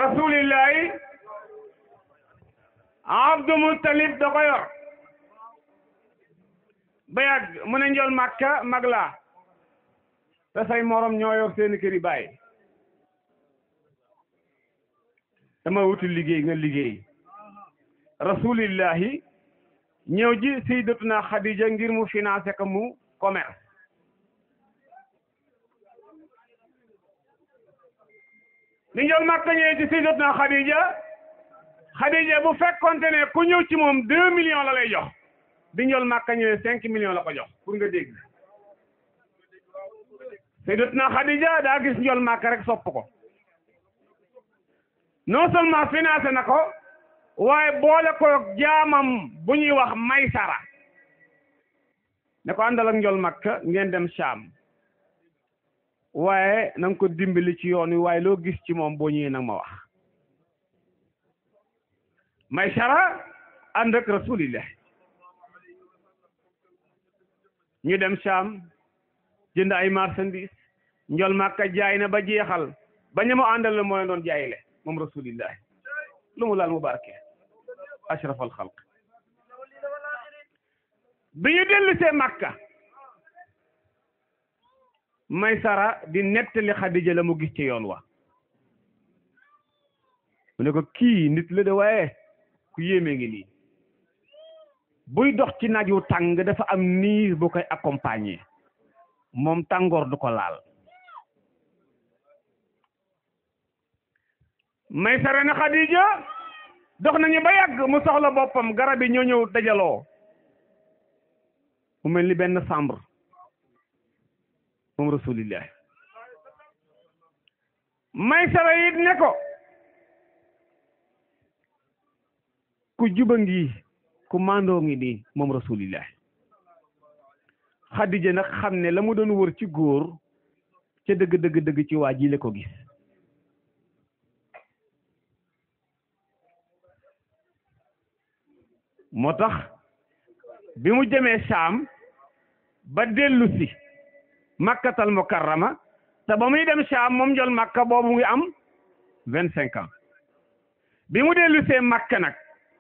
rasulillahi Abdu Muttalib da ko yor ba yàgg mu ne njool Makka mag laa te say morom ñoo yor seeni këri baay dama wuti liggéey nga liggéey rasulillahi ñëw ji sayyidatuna Khadija ngir mu financé ko mu commerce ni njool Makka ñëwee ci sayyidatuna Khadija bu fekkonte ne ku ñëw ci moom 2 millions la lay jox di njool Makka ñëwee 5 millions la ko jox pour nga dégg sayyidatuna Khadija daa gis njool Makka rek sopp ko non seulement financé na ko waaye boole ko jaamam bu ñuy wax Maysara ne ko àndal ak njool Makka ngeen dem Sham waaye na nga ko dimbali ci yoon wi waaye loo gis ci moom boo ñëwee nag ma wax Maysara ànd ak rasulillah ñu dem Sham jënd ay marchandise njool Makka jaay na ba jeexal ba ña mu àndal la mooy doon jaay le moom rasulillah lu mu laal mu barke ashraf al xalq bi ñu dellusee Makka Maysara di nettali Xadija la mu gis ci yoon wa mu ne ko kii nit la de waaye ku yéeme ngi nii buy dox ci naaj wu tàng dafa am niir bu koy accompagner moom tàngoor du ko laal Maysara ne Xadija dox nañu ba yàgg mu soxla boppam garab yi ñoo ñëw dajaloo mu mel ni benn chambre moom rasulillah Maysara it ne ko ku juba ngi ku mandoo ngi nii moom rasulillah
Xadija nag xam ne la mu doon wër ci góor ca dëgg ci waa ji la ko gis moo tax bi mu jëmee Saam ba dellu si Makkatal Mukarrama te ba muy dem Saam moom njol Makka boobu ngi am 25 ans bi mu dellu see Makka nag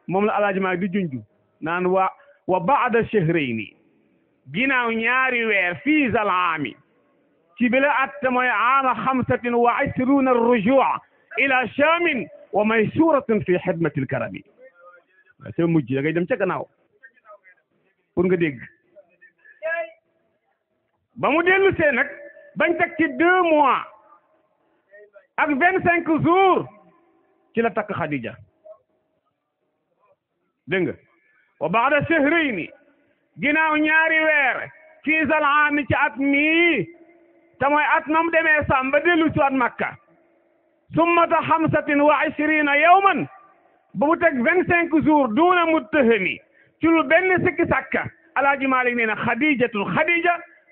moom la Alaaji Maalik di junju naan wa baada shahrayni ginnaaw ñaari weer fii zal aami ci bi la at mooy aama 25 rujuu ila Shaamin wa maysuratun fi xidmati lkarami te mujj da ngay dem ca gannaaw pour nga dégg ba mu dellu see nag bañ teg ci 2 mois ak 25 jours ci la takk Xadija dégg nga wa baada shahrayni ginnaaw ñaari weer fii zal aami ci at mii te mooy at na mu demee Saam ba dellu si waat Makka summata 25 yawman ba mu teg 25 jours duuna muttahami ci lu benn sikki sàkka Alaaji Maalik nee na Xadija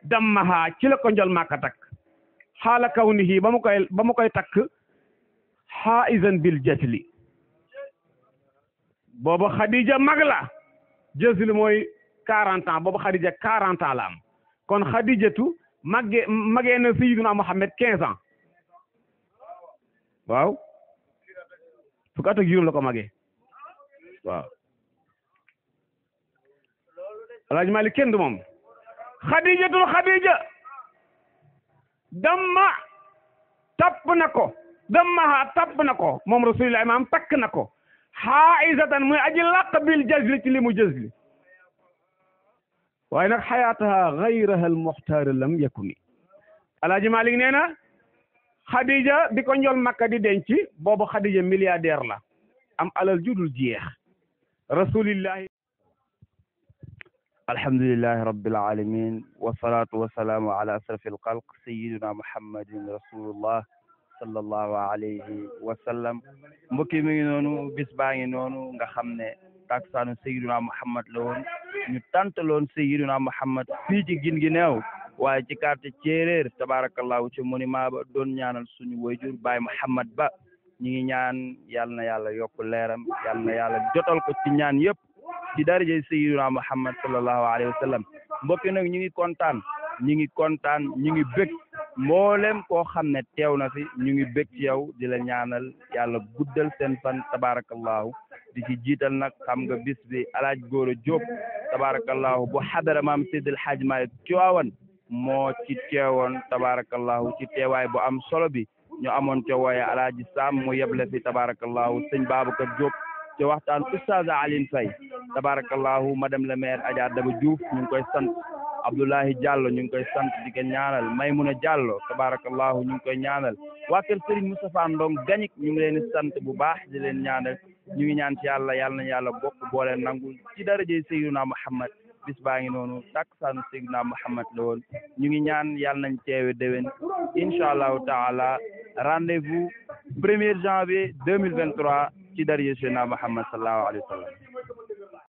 dammaha ci la ko njol Makka takk xaala kawnihi ba mu koy takk haizan bil jasli booba Xadija mag la jasli mooy 40 ans booba Xadija 40 ans la am kon Xadijatu magee na Sayyiduna Muhammad 15 ans waaw fukki at ak juróom la ko magee waaw Alaaji Maalik kenn du moom Xadija dammaha tapp na ko moom Rasulullah maam takk na ko haizatan muy aji laq bil jazli ci li mu jazli waaye nag xayaataha gayraha almuxtaar lam yakuni Alaaji Maalik nee na Xadija di ko njol Makka di denc boobu Xadija milliardaire la am alal judul jeex rasulillahi
alhamdulillahi rabbil alamin wasalaatu wasalaamu ala asrafi alxalq sayiduna muhammadin rasulullah sallallahu alayhi wa sallam mbokki mi ngi noonu bis baa ngi noonu nga xam ne taksaanu sayiduna muhammad la woon ñu tantaloon sayiduna muhammad fii ci gin gi neew waaye ci quartier Thiéréer tabarakallahu ci monument ba doon ñaanal suñu wayjur Baay Muhammad Ba ñi ngi ñaan yal na yàlla yokk leeram yal na yàlla jotal ko ci ñaan yëpp ci daraje sayyidina Muhammad sallallahu alayhi wa sallam mbokki nag ñu ngi kontaan ñu ngi bég mboolem koo xam ne teew na fi ñu ngi bég ci yow di la ñaanal yàlla guddal seen fan tabarakallahu di ci jiital nag xam nga bis bi alaaj Góora Jóob tabarakallahu bu xadara maam Seydil Hadj Malick Tiwaawan moo ci teewoon tabarakallahu ci teewaay bu am solo bi ñu amoon ca wooye alaaji Sam mu yeble fi tabarakallahu sëñ Babacar Diop ci waxtaan Oustaz Aline Faye tabarakallahu madame le maire Adja Daba Diouf ñu ngi koy sant Abdoulahi Diallo ñu ngi koy sant di ko ñaanal Maymuna Diallo tabarakallahu ñu ngi koy ñaanal waa kër Serigne Moustapha Ndong Gañik ñu ngi leen di sant bu baax di leen ñaanal ñu ngi ñaan ci yàlla yàlla na yàlla bokk boole nangul ci daraje Seydina Muhammad bis baa ngi noonu taksaanu Seydina Muhammad la woon ñu ngi ñaan yàlla nañ teewe déwén incha allahu taala rendez-vous 1er janvier 2023 ci daraje Seydina Muhammad sallallahu alayhi wa sallam